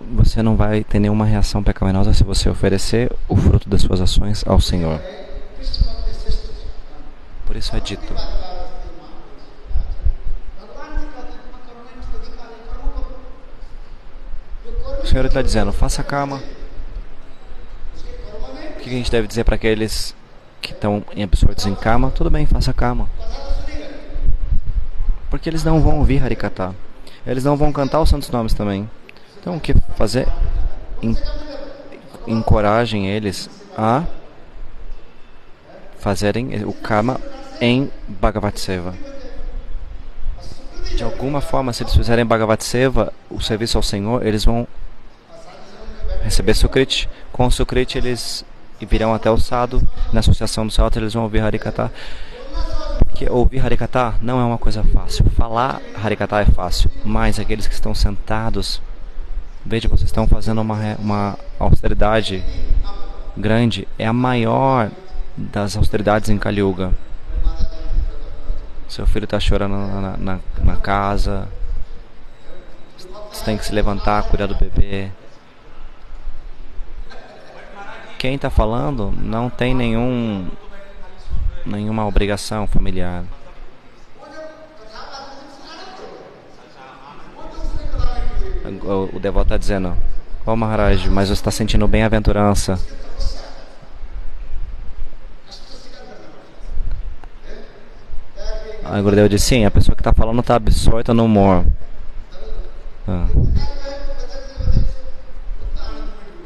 Você não vai ter nenhuma reação pecaminosa se você oferecer o fruto das suas ações ao Senhor. Por isso é dito. O Senhor está dizendo, faça karma. O que a gente deve dizer para aqueles que estão absortos em karma? Tudo bem, faça karma. Porque eles não vão ouvir Harikatha. Eles não vão cantar os santos nomes também. Então o que fazer? Encorajem eles a fazerem o karma em Bhagavat Seva. De alguma forma, se eles fizerem Bhagavat Seva, o serviço ao Senhor, eles vão receber Sukriti. Com o Sukriti eles e virão até o sadhu. Na associação do sadhu eles vão ouvir Harikatha. Porque ouvir Harikatha não é uma coisa fácil. Falar Harikatha é fácil, mas aqueles que estão sentados, veja, vocês estão fazendo uma austeridade grande. É a maior das austeridades em Kali Yuga. Seu filho está chorando na casa. Você tem que se levantar, cuidar do bebê. Quem está falando não tem nenhuma obrigação familiar. O devoto está dizendo: "Ó Maharaj, mas você está sentindo bem-aventurança." Aí o Gurudev disse: sim, a pessoa que está falando está absorta no humor.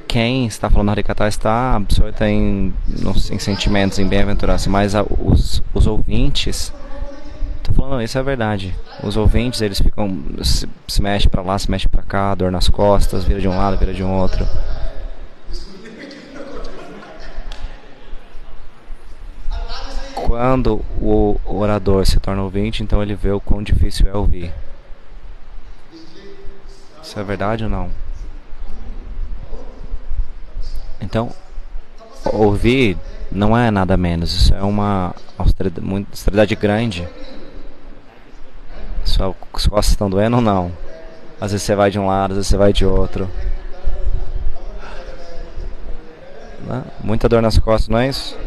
Quem está falando Harikatha está absorto em sentimentos, em bem-aventurança, mas os ouvintes, estou falando, isso é verdade. Os ouvintes, eles ficam, se mexem para lá, se mexem para cá, dor nas costas, vira de um lado, vira de um outro. Quando o orador se torna ouvinte, então ele vê o quão difícil é ouvir. Isso é verdade ou não? Então, ouvir não é nada menos. Isso é uma austeridade grande. Suas costas estão doendo ou não? Às vezes você vai de um lado, às vezes você vai de outro. Muita dor nas costas, não é isso?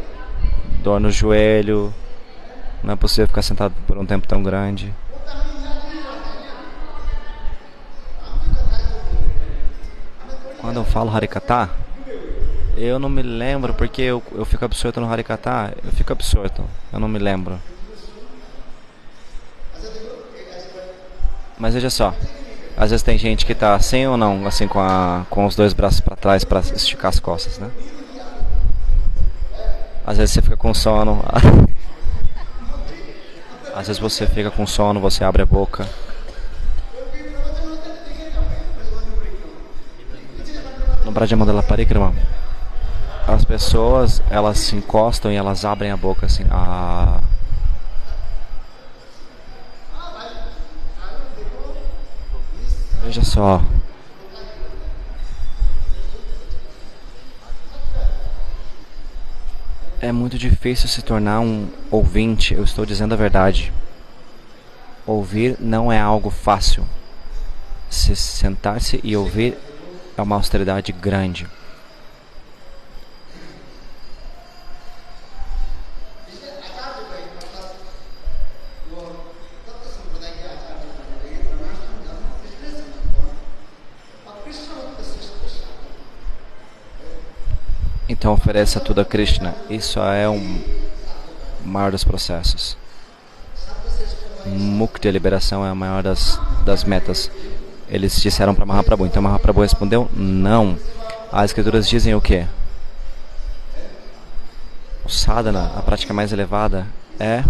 Dor no joelho. Não é possível ficar sentado por um tempo tão grande. Quando eu falo Harikatha, eu não me lembro, porque eu fico absorto no Harikatha. Eu fico absorto, eu não me lembro. Mas veja só, às vezes tem gente que está assim ou não, assim com os dois braços para trás para esticar as costas, né? Às vezes você fica com sono. Às vezes você fica com sono, você abre a boca. No Brajamandala Parikrama, as pessoas, elas se encostam e elas abrem a boca assim. Veja só. É muito difícil se tornar um ouvinte, eu estou dizendo a verdade. Ouvir não é algo fácil. Se sentar-se e ouvir é uma austeridade grande. Então ofereça tudo a Krishna. Isso é o maior dos processos. Mukti, a liberação, é a maior das metas. Eles disseram para Mahaprabhu. Então Mahaprabhu respondeu: não. As escrituras dizem o quê? O sadhana, a prática mais elevada, é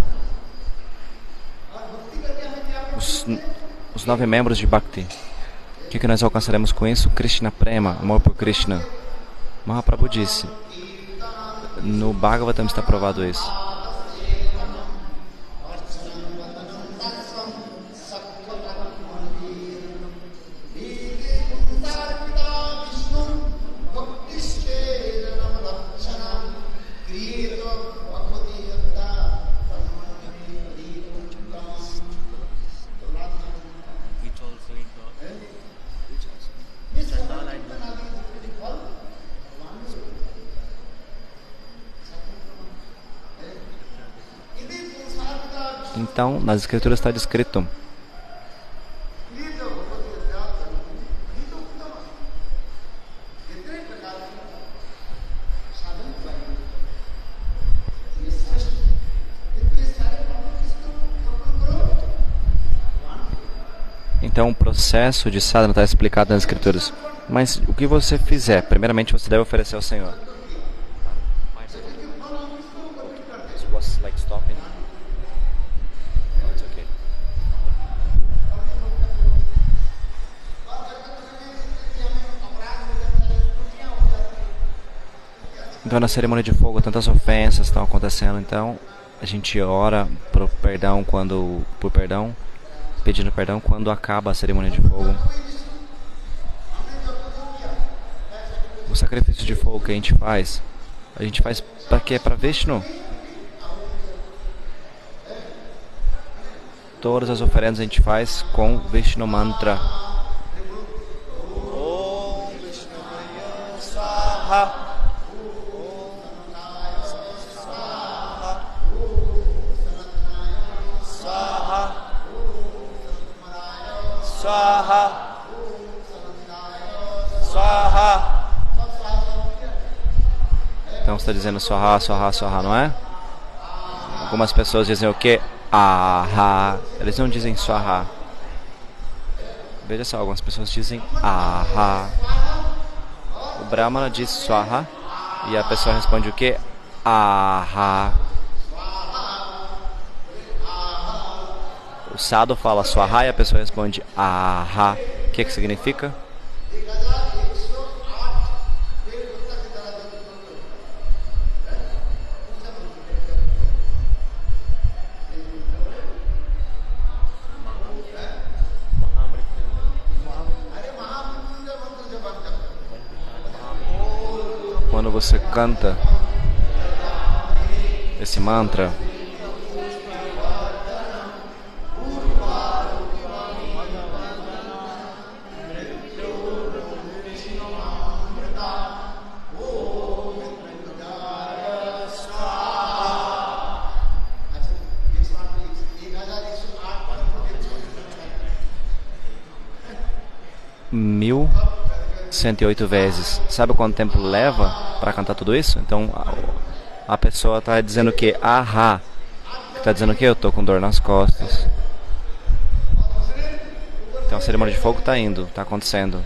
os 9 membros de Bhakti. O que nós alcançaremos com isso? Krishna Prema, amor por Krishna. Mahaprabhu disse. No Bhagavatam está provado isso. Então, nas escrituras está descrito. Então, o processo de sadhana está explicado nas escrituras. Mas o que você fizer, primeiramente você deve oferecer ao Senhor. Então na cerimônia de fogo tantas ofensas estão acontecendo, então a gente ora por perdão pedindo perdão quando acaba a cerimônia de fogo. O sacrifício de fogo que a gente faz para quê? Para Vishnu. Todas as oferendas a gente faz com Vishnu Mantra. Om Vishnu Swaha. Swaha. Swaha. Então você está dizendo Swaha, Swaha, Swaha, não é? Algumas pessoas dizem o quê? Aha. Eles não dizem Swaha. Veja só, algumas pessoas dizem Aha. O Brahmana diz Swaha e a pessoa responde o quê? Aha. O Sadhu fala Swaha e a pessoa responde Aha. O que significa? Quando você canta esse mantra, mil 108 vezes. Sabe quanto tempo leva para cantar tudo isso? Então a pessoa está dizendo que Aha. Está dizendo que eu estou com dor nas costas. Então a cerimônia de fogo está indo, está acontecendo.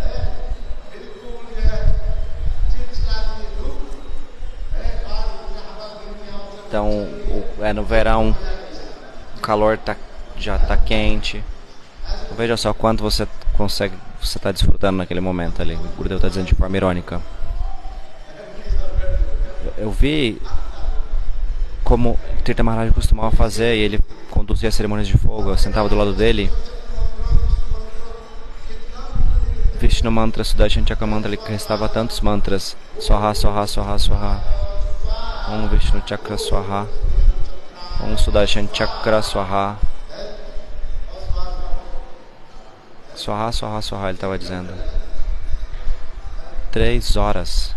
Então no verão o calor já está quente. Veja só quanto você está desfrutando naquele momento ali. O Gurudeva está dizendo de forma irônica. Eu vi como Tirtha Maharaj costumava fazer, e ele conduzia as cerimônias de fogo. Eu sentava do lado dele. Vishnu Mantra, Sudarshan Chakra Mantra, ele restava tantos mantras. Swaha, Swaha, Swaha, Swaha. Om Vishnu Chakra Swaha. Om Sudarshan Chakra Swaha. Swaha, Swaha, Swaha, ele estava dizendo. 3 horas.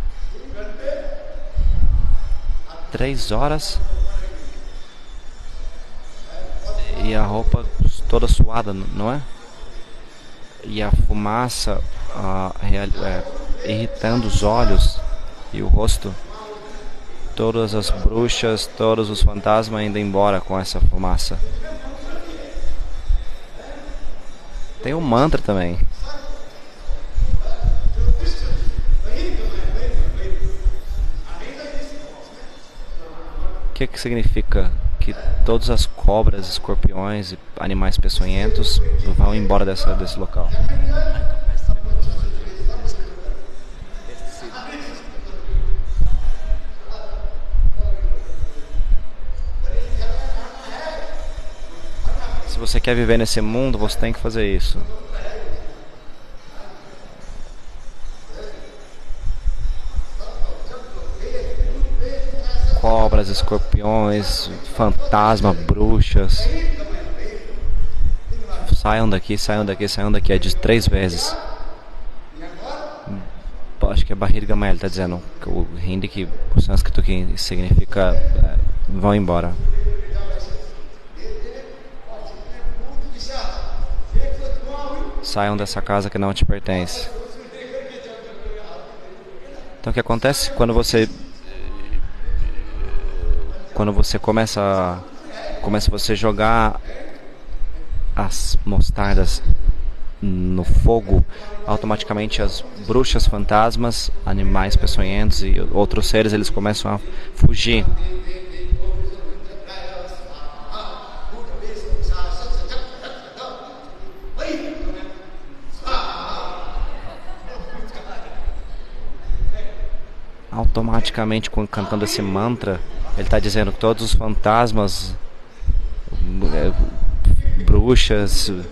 3 horas. E a roupa toda suada, não é? E a fumaça irritando os olhos e o rosto. Todas as bruxas, todos os fantasmas indo embora com essa fumaça. Tem um mantra também. O que significa? Que todas as cobras, escorpiões e animais peçonhentos vão embora desse local. Se você quer viver nesse mundo, você tem que fazer isso. Cobras, escorpiões, fantasmas, bruxas. Saiam daqui, saiam daqui, saiam daqui. É de 3 vezes. Acho que é Bahir Gamal, ele está dizendo. O hindi, o sânscrito que significa vão embora. Saiam dessa casa que não te pertence. Então o que acontece quando você começa você jogar as mostardas no fogo, automaticamente as bruxas, fantasmas, animais peçonhentos e outros seres, eles começam a fugir. automaticamente, cantando esse mantra, ele está dizendo que todos os fantasmas, bruxas, o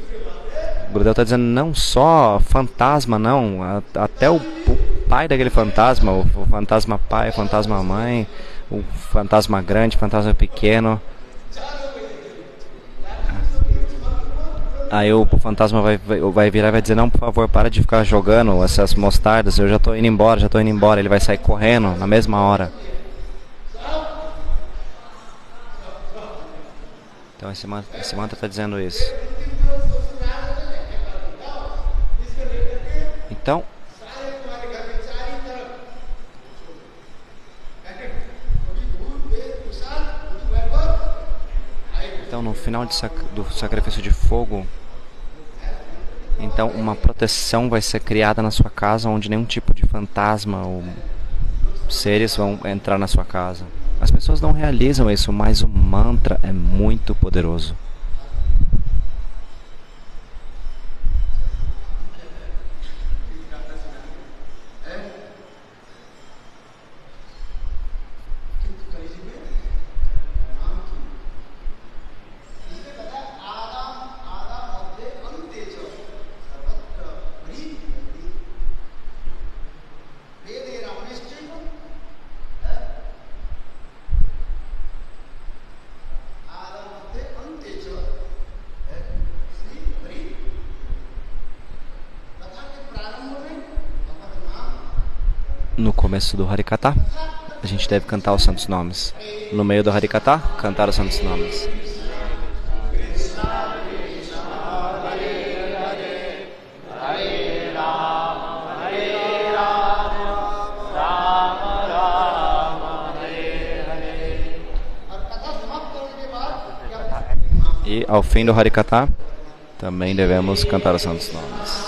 Gurudeva está dizendo não só fantasma, não, até o pai daquele fantasma, o fantasma pai, o fantasma mãe, o fantasma grande, o fantasma pequeno. Aí o fantasma vai virar e vai dizer, não, por favor, para de ficar jogando essas mostardas, eu já estou indo embora, Ele vai sair correndo na mesma hora. Então esse mantra está dizendo isso. Então no final do sacrifício de fogo, então uma proteção vai ser criada na sua casa, onde nenhum tipo de fantasma ou seres vão entrar na sua casa. As pessoas não realizam isso, mas o mantra é muito poderoso. No começo do Harikatha, a gente deve cantar os santos nomes. No meio do Harikatha, cantar os santos nomes. E ao fim do Harikatha, também devemos cantar os santos nomes.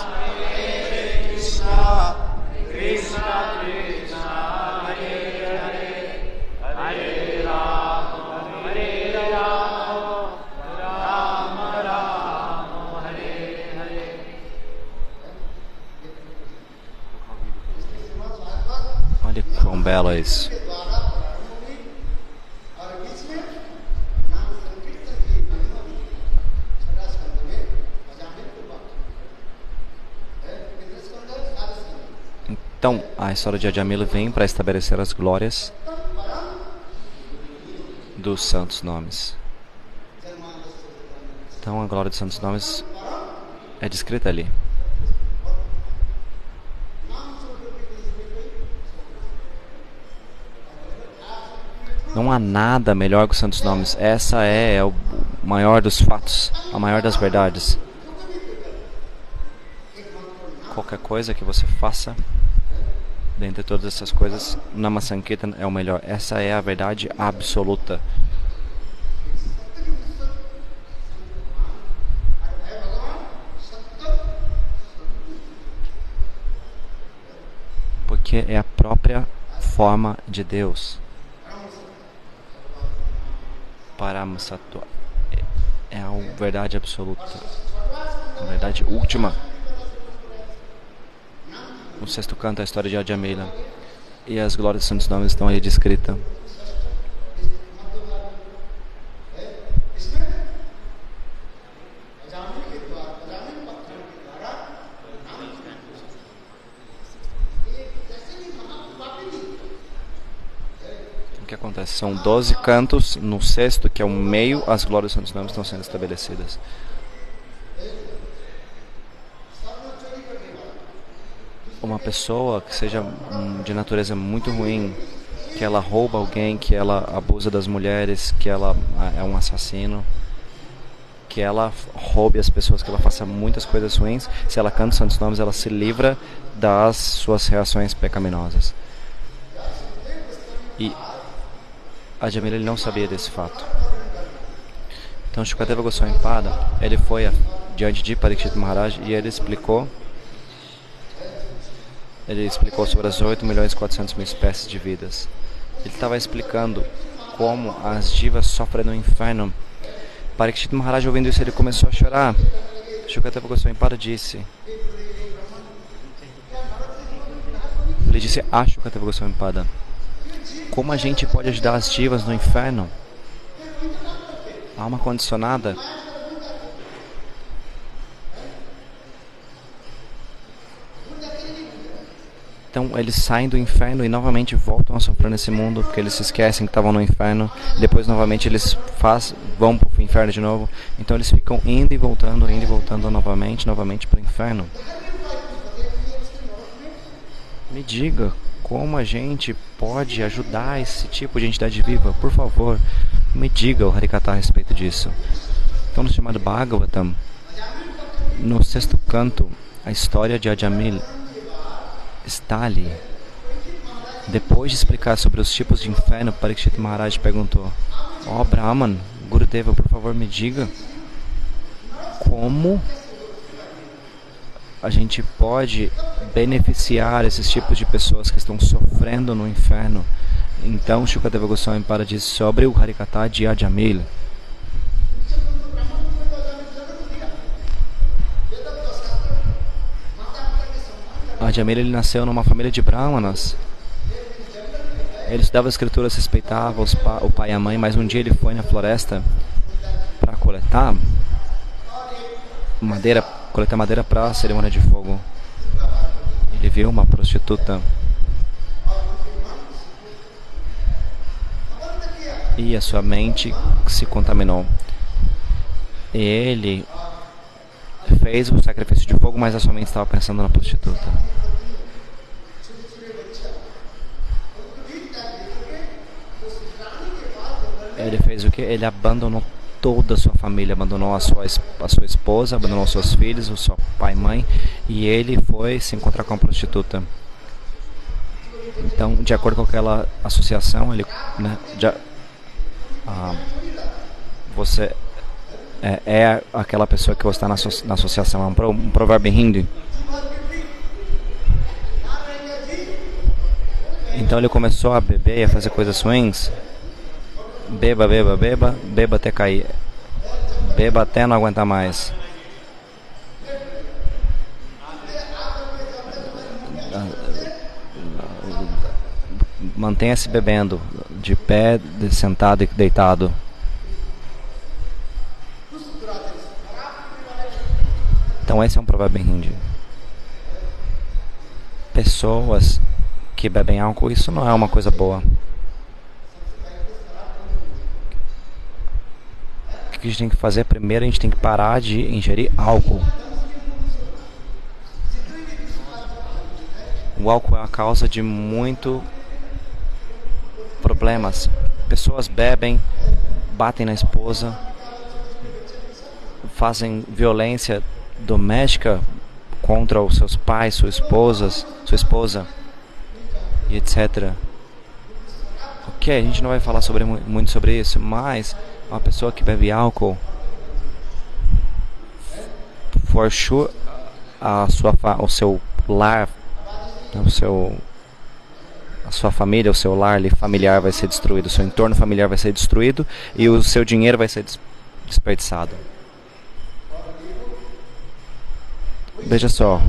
Olha quão belo é isso. Então, a história de Ajamila vem para estabelecer as glórias dos santos nomes. Então, a glória dos santos nomes é descrita ali. Não há nada melhor que os santos nomes. Essa é o maior dos fatos, a maior das verdades. Qualquer coisa que você faça, dentre todas essas coisas, Nama Sankirtan é o melhor. Essa é a verdade absoluta. Porque é a própria forma de Deus. Paramasattva é a verdade absoluta, a verdade última. O sexto canto é a história de Ajamila e as glórias dos santos nomes estão aí descritas. O que acontece? São 12 cantos, no sexto, que é o meio, as glórias dos santos nomes estão sendo estabelecidas. Uma pessoa que seja de natureza muito ruim, que ela rouba alguém, que ela abusa das mulheres, que ela é um assassino, que ela roube as pessoas, que ela faça muitas coisas ruins, se ela canta os santos nomes, ela se livra das suas reações pecaminosas. E Ajamila, ele não sabia desse fato. Então Shukadeva Goswami Pada, ele foi diante de Parikshit Maharaj e ele explicou sobre as 8.400.000 espécies de vidas. Ele estava explicando como as divas sofrem no inferno. Parikshit Maharaj, ouvindo isso, ele começou a chorar. Shukadeva Goswami Pada disse, ele disse a Shukadeva Goswami Pada, Como a gente pode ajudar as divas no inferno? Alma condicionada. Então eles saem do inferno e novamente voltam a sofrer nesse mundo, porque eles se esquecem que estavam no inferno. Depois novamente eles vão para o inferno de novo. Então eles ficam indo e voltando novamente para o inferno. Me diga como a gente pode ajudar esse tipo de entidade viva. Por favor, me diga o Harikata a respeito disso. Então no chamado Bhagavatam, no sexto canto, a história de Ajamil está ali. Depois de explicar sobre os tipos de inferno, Parikshit Maharaj perguntou: ó Brahman, Gurudeva, por favor me diga como a gente pode beneficiar esses tipos de pessoas que estão sofrendo no inferno. Então Shukadeva Goswami para dizer sobre o Harikata de Ajamil. Ajamil, ele nasceu numa família de brahmanas. Ele estudava as escrituras, respeitava o pai e a mãe, mas um dia ele foi na floresta para coletar madeira para a cerimônia de fogo. Ele viu uma prostituta e a sua mente se contaminou. E ele fez o sacrifício de fogo, mas a sua mente estava pensando na prostituta. Ele fez o que? Ele abandonou toda a sua família, abandonou a sua esposa, abandonou seus filhos, o seu pai e mãe, e ele foi se encontrar com a prostituta. Então, de acordo com aquela associação, ele, né, você é aquela pessoa que você está na associação. É um provérbio hindi. Então ele começou a beber e a fazer coisas ruins. Beba, beba, beba, beba até cair. Beba até não aguentar mais. Mantenha-se bebendo, de pé, sentado e deitado. Então esse é um provérbio hindi. Pessoas que bebem álcool, isso não é uma coisa boa. O que a gente tem que fazer? Primeiro a gente tem que parar de ingerir álcool. O álcool é a causa de muito problemas. Pessoas bebem, batem na esposa, fazem violência doméstica contra os seus pais, sua esposa e etc. Ok, a gente não vai falar muito sobre isso, mas uma pessoa que bebe álcool, for sure, o seu lar, a sua família, o seu lar familiar vai ser destruído, o seu entorno familiar vai ser destruído e o seu dinheiro vai ser desperdiçado. Veja só,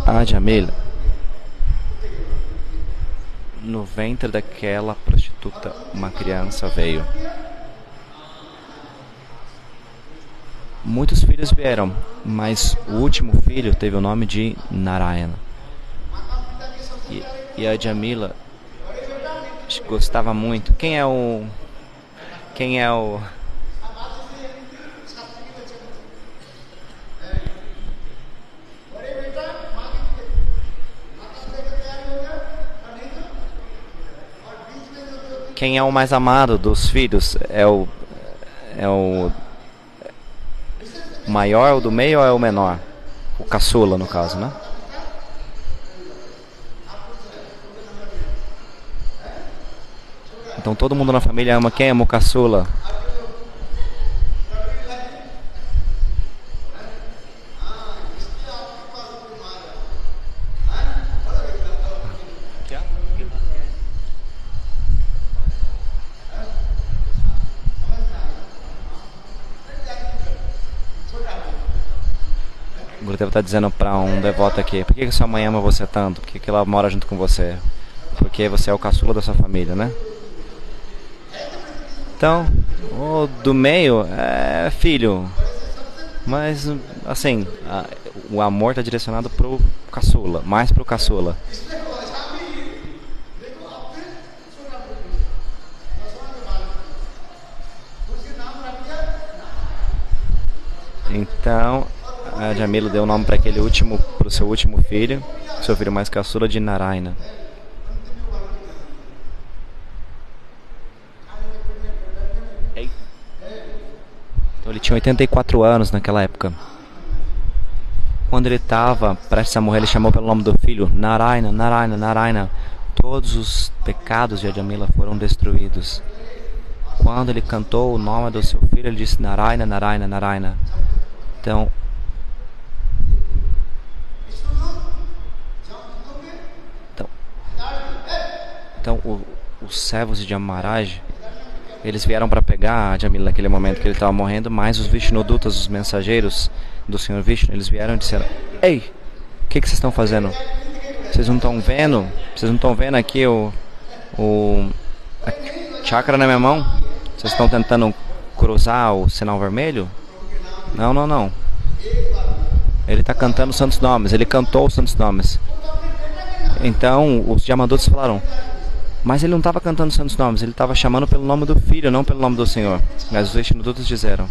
Ajamil, no ventre daquela prostituta, uma criança veio. Muitos filhos vieram, mas o último filho teve o nome de Narayana. E a Jamila gostava muito. Quem é o mais amado dos filhos? É o maior, o do meio ou é o menor? O caçula, no caso, né? Então todo mundo na família ama. Quem ama o caçula? O Gurudeva está dizendo para um devoto aqui: por que sua mãe ama você tanto? Por que ela mora junto com você? porque você é o caçula da sua família, né? Então, o do meio é filho. Mas, assim, o amor está direcionado pro caçula, mais pro caçula. Então, a Jamila deu o nome pro seu último filho, seu filho mais caçula, de Narayana. Então ele tinha 84 anos naquela época. Quando ele estava prestes a morrer, ele chamou pelo nome do filho, Narayana, Narayana, Narayana. Todos os pecados de Jamila foram destruídos. Quando ele cantou o nome do seu filho, ele disse Narayana, Narayana, Narayana. Então os servos de Jamaraj, eles vieram para pegar a Jamila naquele momento que ele estava morrendo, mas os Vishnudutas, os mensageiros do Senhor Vishnu, eles vieram e disseram: Ei, o que vocês estão fazendo? Vocês não estão vendo? Vocês não estão vendo aqui a chakra na minha mão? Vocês estão tentando cruzar o sinal vermelho? Não, não, não. Ele está cantando os santos nomes. Ele cantou os santos nomes. Então os Yamadutas falaram: mas ele não estava cantando os santos nomes. Ele estava chamando pelo nome do filho, não pelo nome do Senhor. Mas os Vishnudutas disseram: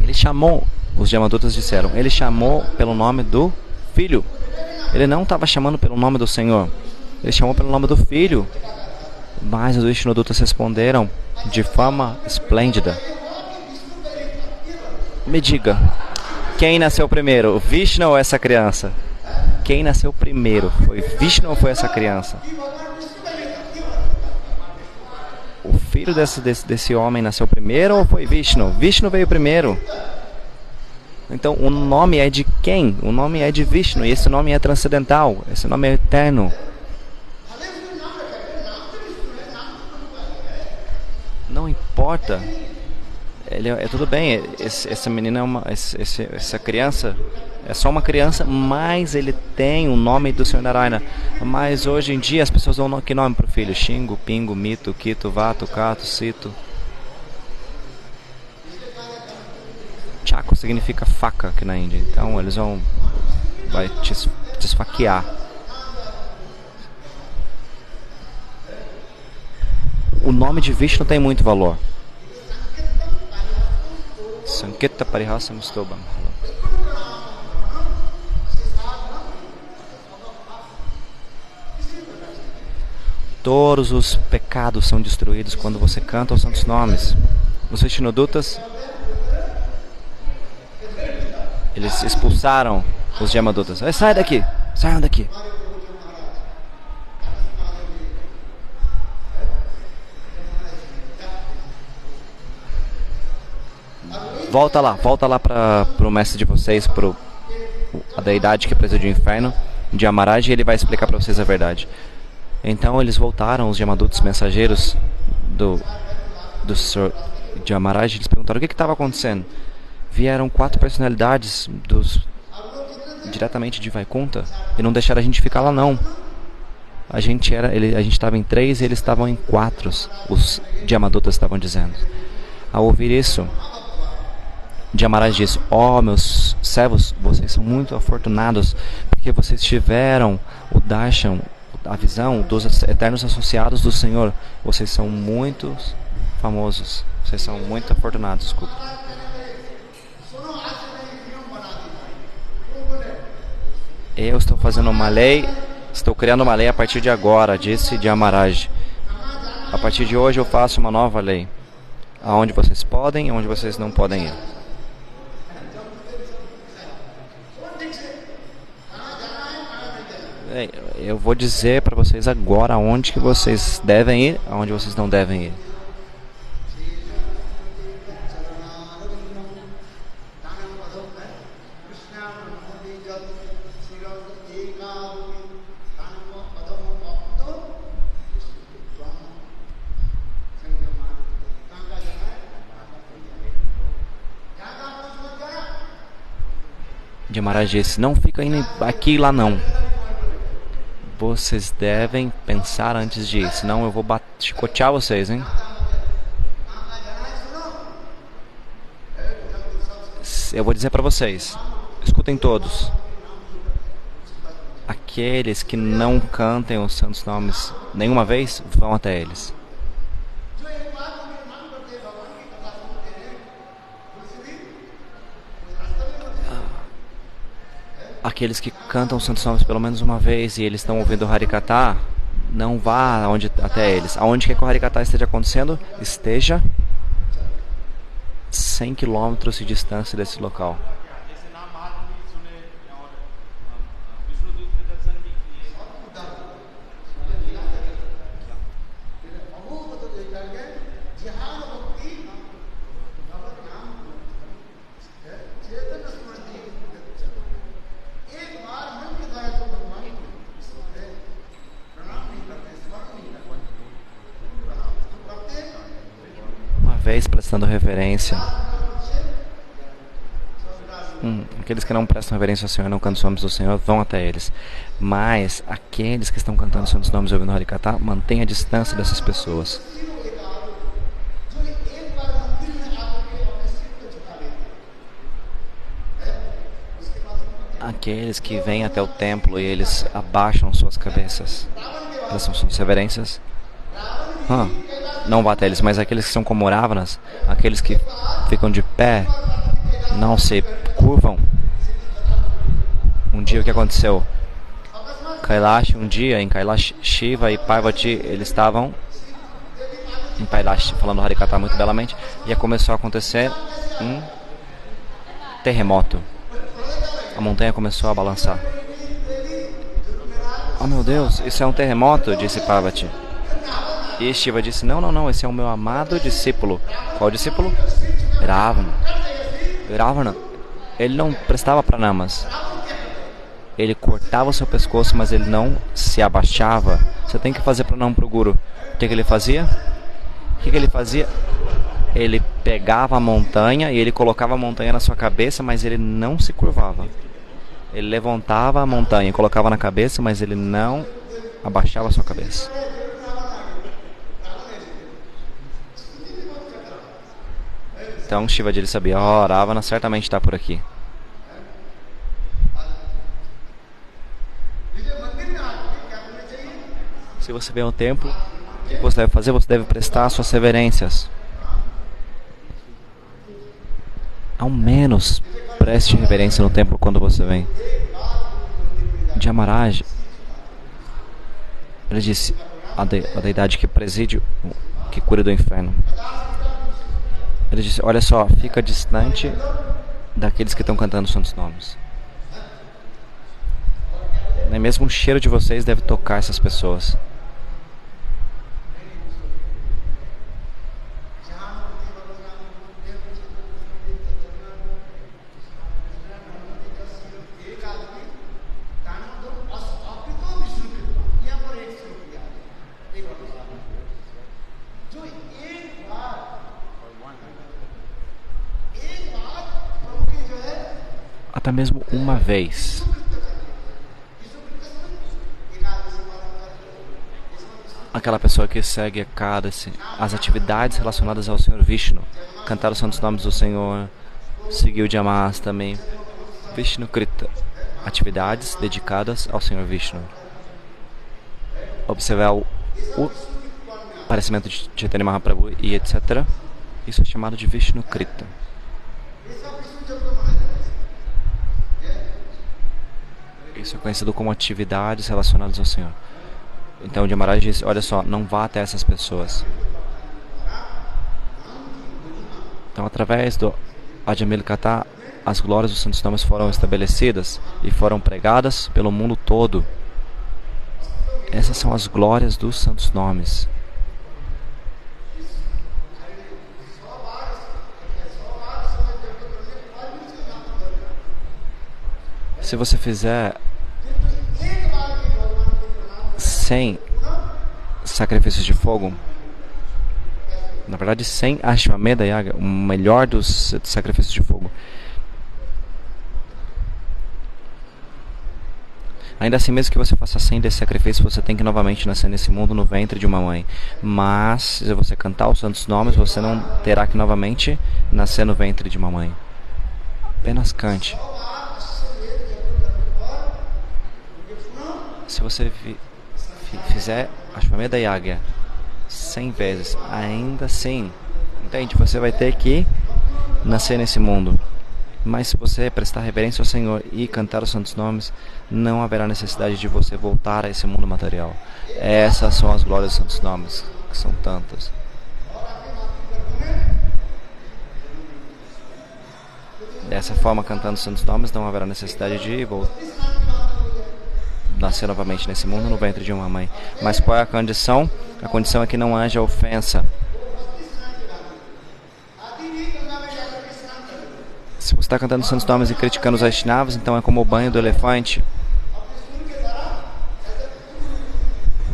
ele chamou. Os Yamadutas disseram: ele chamou pelo nome do filho. Ele não estava chamando pelo nome do Senhor. Ele chamou pelo nome do filho. Mas os Vishnudutas responderam de forma esplêndida: me diga, quem nasceu primeiro, Vishnu ou essa criança? Quem nasceu primeiro, foi Vishnu ou foi essa criança? O filho desse homem nasceu primeiro ou foi Vishnu? Vishnu veio primeiro. Então o nome é de quem? O nome é de Vishnu, e esse nome é transcendental, esse nome é eterno. Não importa. Tudo bem, essa menina essa criança é só uma criança, mas ele tem o nome do Senhor Narayana. Mas hoje em dia as pessoas dão que nome para o filho? Xingo, Pingo, Mito, Kito, Vato, Kato, Cito. Chaco significa faca aqui na Índia, então eles vai te esfaquear. O nome de Vishnu tem muito valor. Sanketa Parihasam Stobam. Todos os pecados são destruídos quando você canta os santos nomes. Os Vishnudutas, eles expulsaram os Yamadutas. Sai daqui! Saiam daqui! Volta lá para o mestre de vocês, para a deidade que preside o inferno, de Yamaraj, e ele vai explicar para vocês a verdade. Então eles voltaram, os Yamadutas, mensageiros do Senhor de Yamaraj, eles perguntaram o que estava acontecendo. Vieram 4 personalidades diretamente de Vaikunta e não deixaram a gente ficar lá não. A gente estava em 3 e eles estavam em 4, os Yamadutas estavam dizendo. Ao ouvir isso, Yamaraj disse: meus servos, vocês são muito afortunados, porque vocês tiveram o darshan, a visão dos eternos associados do Senhor. Vocês são muito famosos, vocês são muito afortunados. Desculpa. Eu estou fazendo uma lei, estou criando uma lei a partir de agora, disse Yamaraj. A partir de hoje eu faço uma nova lei, aonde vocês podem e onde vocês não podem ir. Eu vou dizer para vocês agora aonde que vocês devem ir, aonde vocês não devem ir. Yamaraj disse, não fica indo aqui e lá não. Vocês devem pensar antes de ir, senão eu vou chicotear vocês, hein? Eu vou dizer para vocês, escutem todos. Aqueles que não cantem os santos nomes nenhuma vez, vão até eles. Aqueles que cantam os santos nomes pelo menos uma vez e eles estão ouvindo o Harikata, não vá até eles. Aonde quer que o Harikata esteja acontecendo, esteja 100 quilômetros de distância desse local. Vez prestando reverência. Aqueles que não prestam reverência ao Senhor, não cantam os nomes do Senhor, vão até eles. Mas aqueles que estão cantando os santos nomes e ouvindo o Harikata, mantenha a distância dessas pessoas. Aqueles que vêm até o templo e eles abaixam suas cabeças, prestam suas reverências, não vá até eles, mas aqueles que são como Ravanas, aqueles que ficam de pé, não se curvam. Um dia o que aconteceu? Kailash, um dia em Kailash, Shiva e Parvati, eles estavam em Kailash falando Harikata muito belamente, e começou a acontecer um terremoto. A montanha começou a balançar. Oh meu Deus, isso é um terremoto, disse Parvati. E Shiva disse, não, esse é o meu amado discípulo. Qual discípulo? Ravana. Ele não prestava pranamas. Ele cortava o seu pescoço, mas ele não se abaixava. Você tem que fazer pranam pro Guru. O que ele fazia? Ele pegava a montanha e ele colocava a montanha na sua cabeça, mas ele não se curvava. Ele levantava a montanha e colocava na cabeça, mas ele não abaixava a sua cabeça. Então Shivaji sabia, Ravana certamente está por aqui. Se você vê um templo, o que você deve fazer? Você deve prestar suas reverências. Ao menos preste reverência no templo quando você vem. Yamaraj, ele disse, a deidade que preside, que cura do inferno. Ele disse, olha só, fica distante daqueles que estão cantando os santos nomes. Nem mesmo o cheiro de vocês deve tocar essas pessoas. Até mesmo uma vez. Aquela pessoa que segue a Ekadasi, as atividades relacionadas ao Senhor Vishnu, cantar os santos nomes do Senhor, seguir o Jamastami, Vishnu Krita, atividades dedicadas ao Senhor Vishnu. Observar o aparecimento de Chaitanya Mahaprabhu e etc. Isso é chamado de Vishnu Krita. Isso é conhecido como atividades relacionadas ao Senhor. Então o Yamaraj disse, olha só, não vá até essas pessoas. Então através do Ajamil Katha, as glórias dos santos nomes foram estabelecidas e foram pregadas pelo mundo todo. Essas são as glórias dos santos nomes. Se você fizer 100 sacrifícios de fogo, na verdade 100 Ashwamedha Yaga, o melhor dos sacrifícios de fogo, Ainda assim, mesmo que você faça 100 desse sacrifício, você tem que novamente nascer nesse mundo no ventre de uma mãe. Mas, se você cantar os santos nomes, você não terá que novamente nascer no ventre de uma mãe. Apenas cante. Se você fizer Ashwamedha Yagya 100 vezes, ainda assim, entende? Você vai ter que nascer nesse mundo. Mas se você prestar reverência ao Senhor e cantar os santos nomes, não haverá necessidade de você voltar a esse mundo material. Essas são as glórias dos santos nomes, que são tantas. Dessa forma, cantando os santos nomes, não haverá necessidade de nascer novamente nesse mundo no ventre de uma mãe. Mas qual é a condição? A condição é que não haja ofensa. Se você está cantando os santos nomes e criticando os Vaishnavas, então é como o banho do elefante.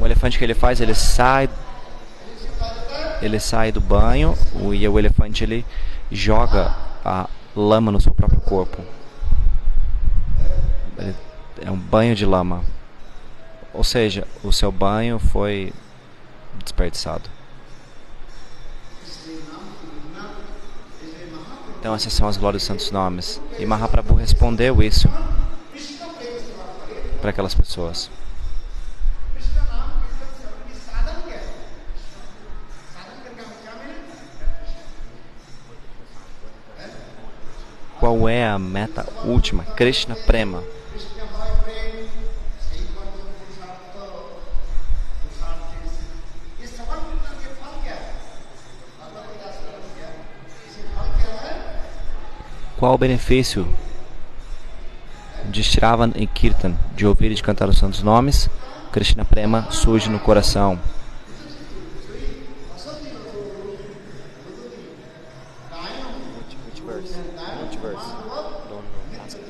O elefante que ele faz, ele sai do banho e o elefante ele joga a lama no seu próprio corpo. É um banho de lama. Ou seja, o seu banho foi desperdiçado. Então essas são as glórias dos santos nomes. E Mahaprabhu respondeu isso para aquelas pessoas. Qual é a meta última? Krishna Prema. Qual o benefício de Shravan e Kirtan, de ouvir e de cantar os santos nomes? Krishna Prema surge no coração. Which verse? Don't know. Ask me.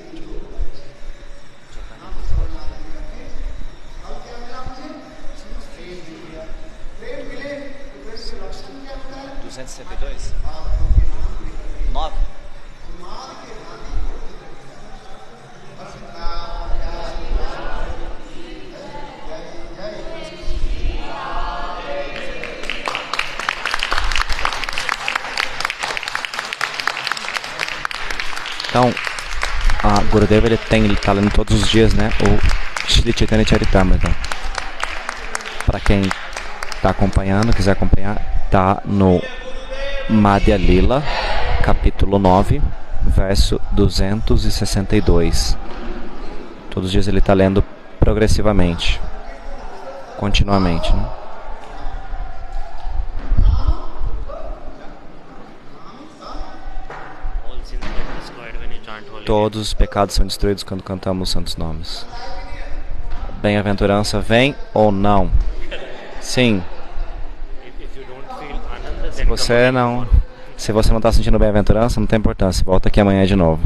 262? 9? Então, a Gurudeva ele está lendo todos os dias, né, o Shri Chaitanya Charitamrita. Para quem está acompanhando, quiser acompanhar, está no Madhya Lila, capítulo 9, verso 262. Todos os dias ele está lendo progressivamente, continuamente, né? Todos os pecados são destruídos quando cantamos os santos nomes. Bem-aventurança vem ou não? Sim. Se você não está sentindo bem-aventurança, não tem importância. Volta aqui amanhã de novo.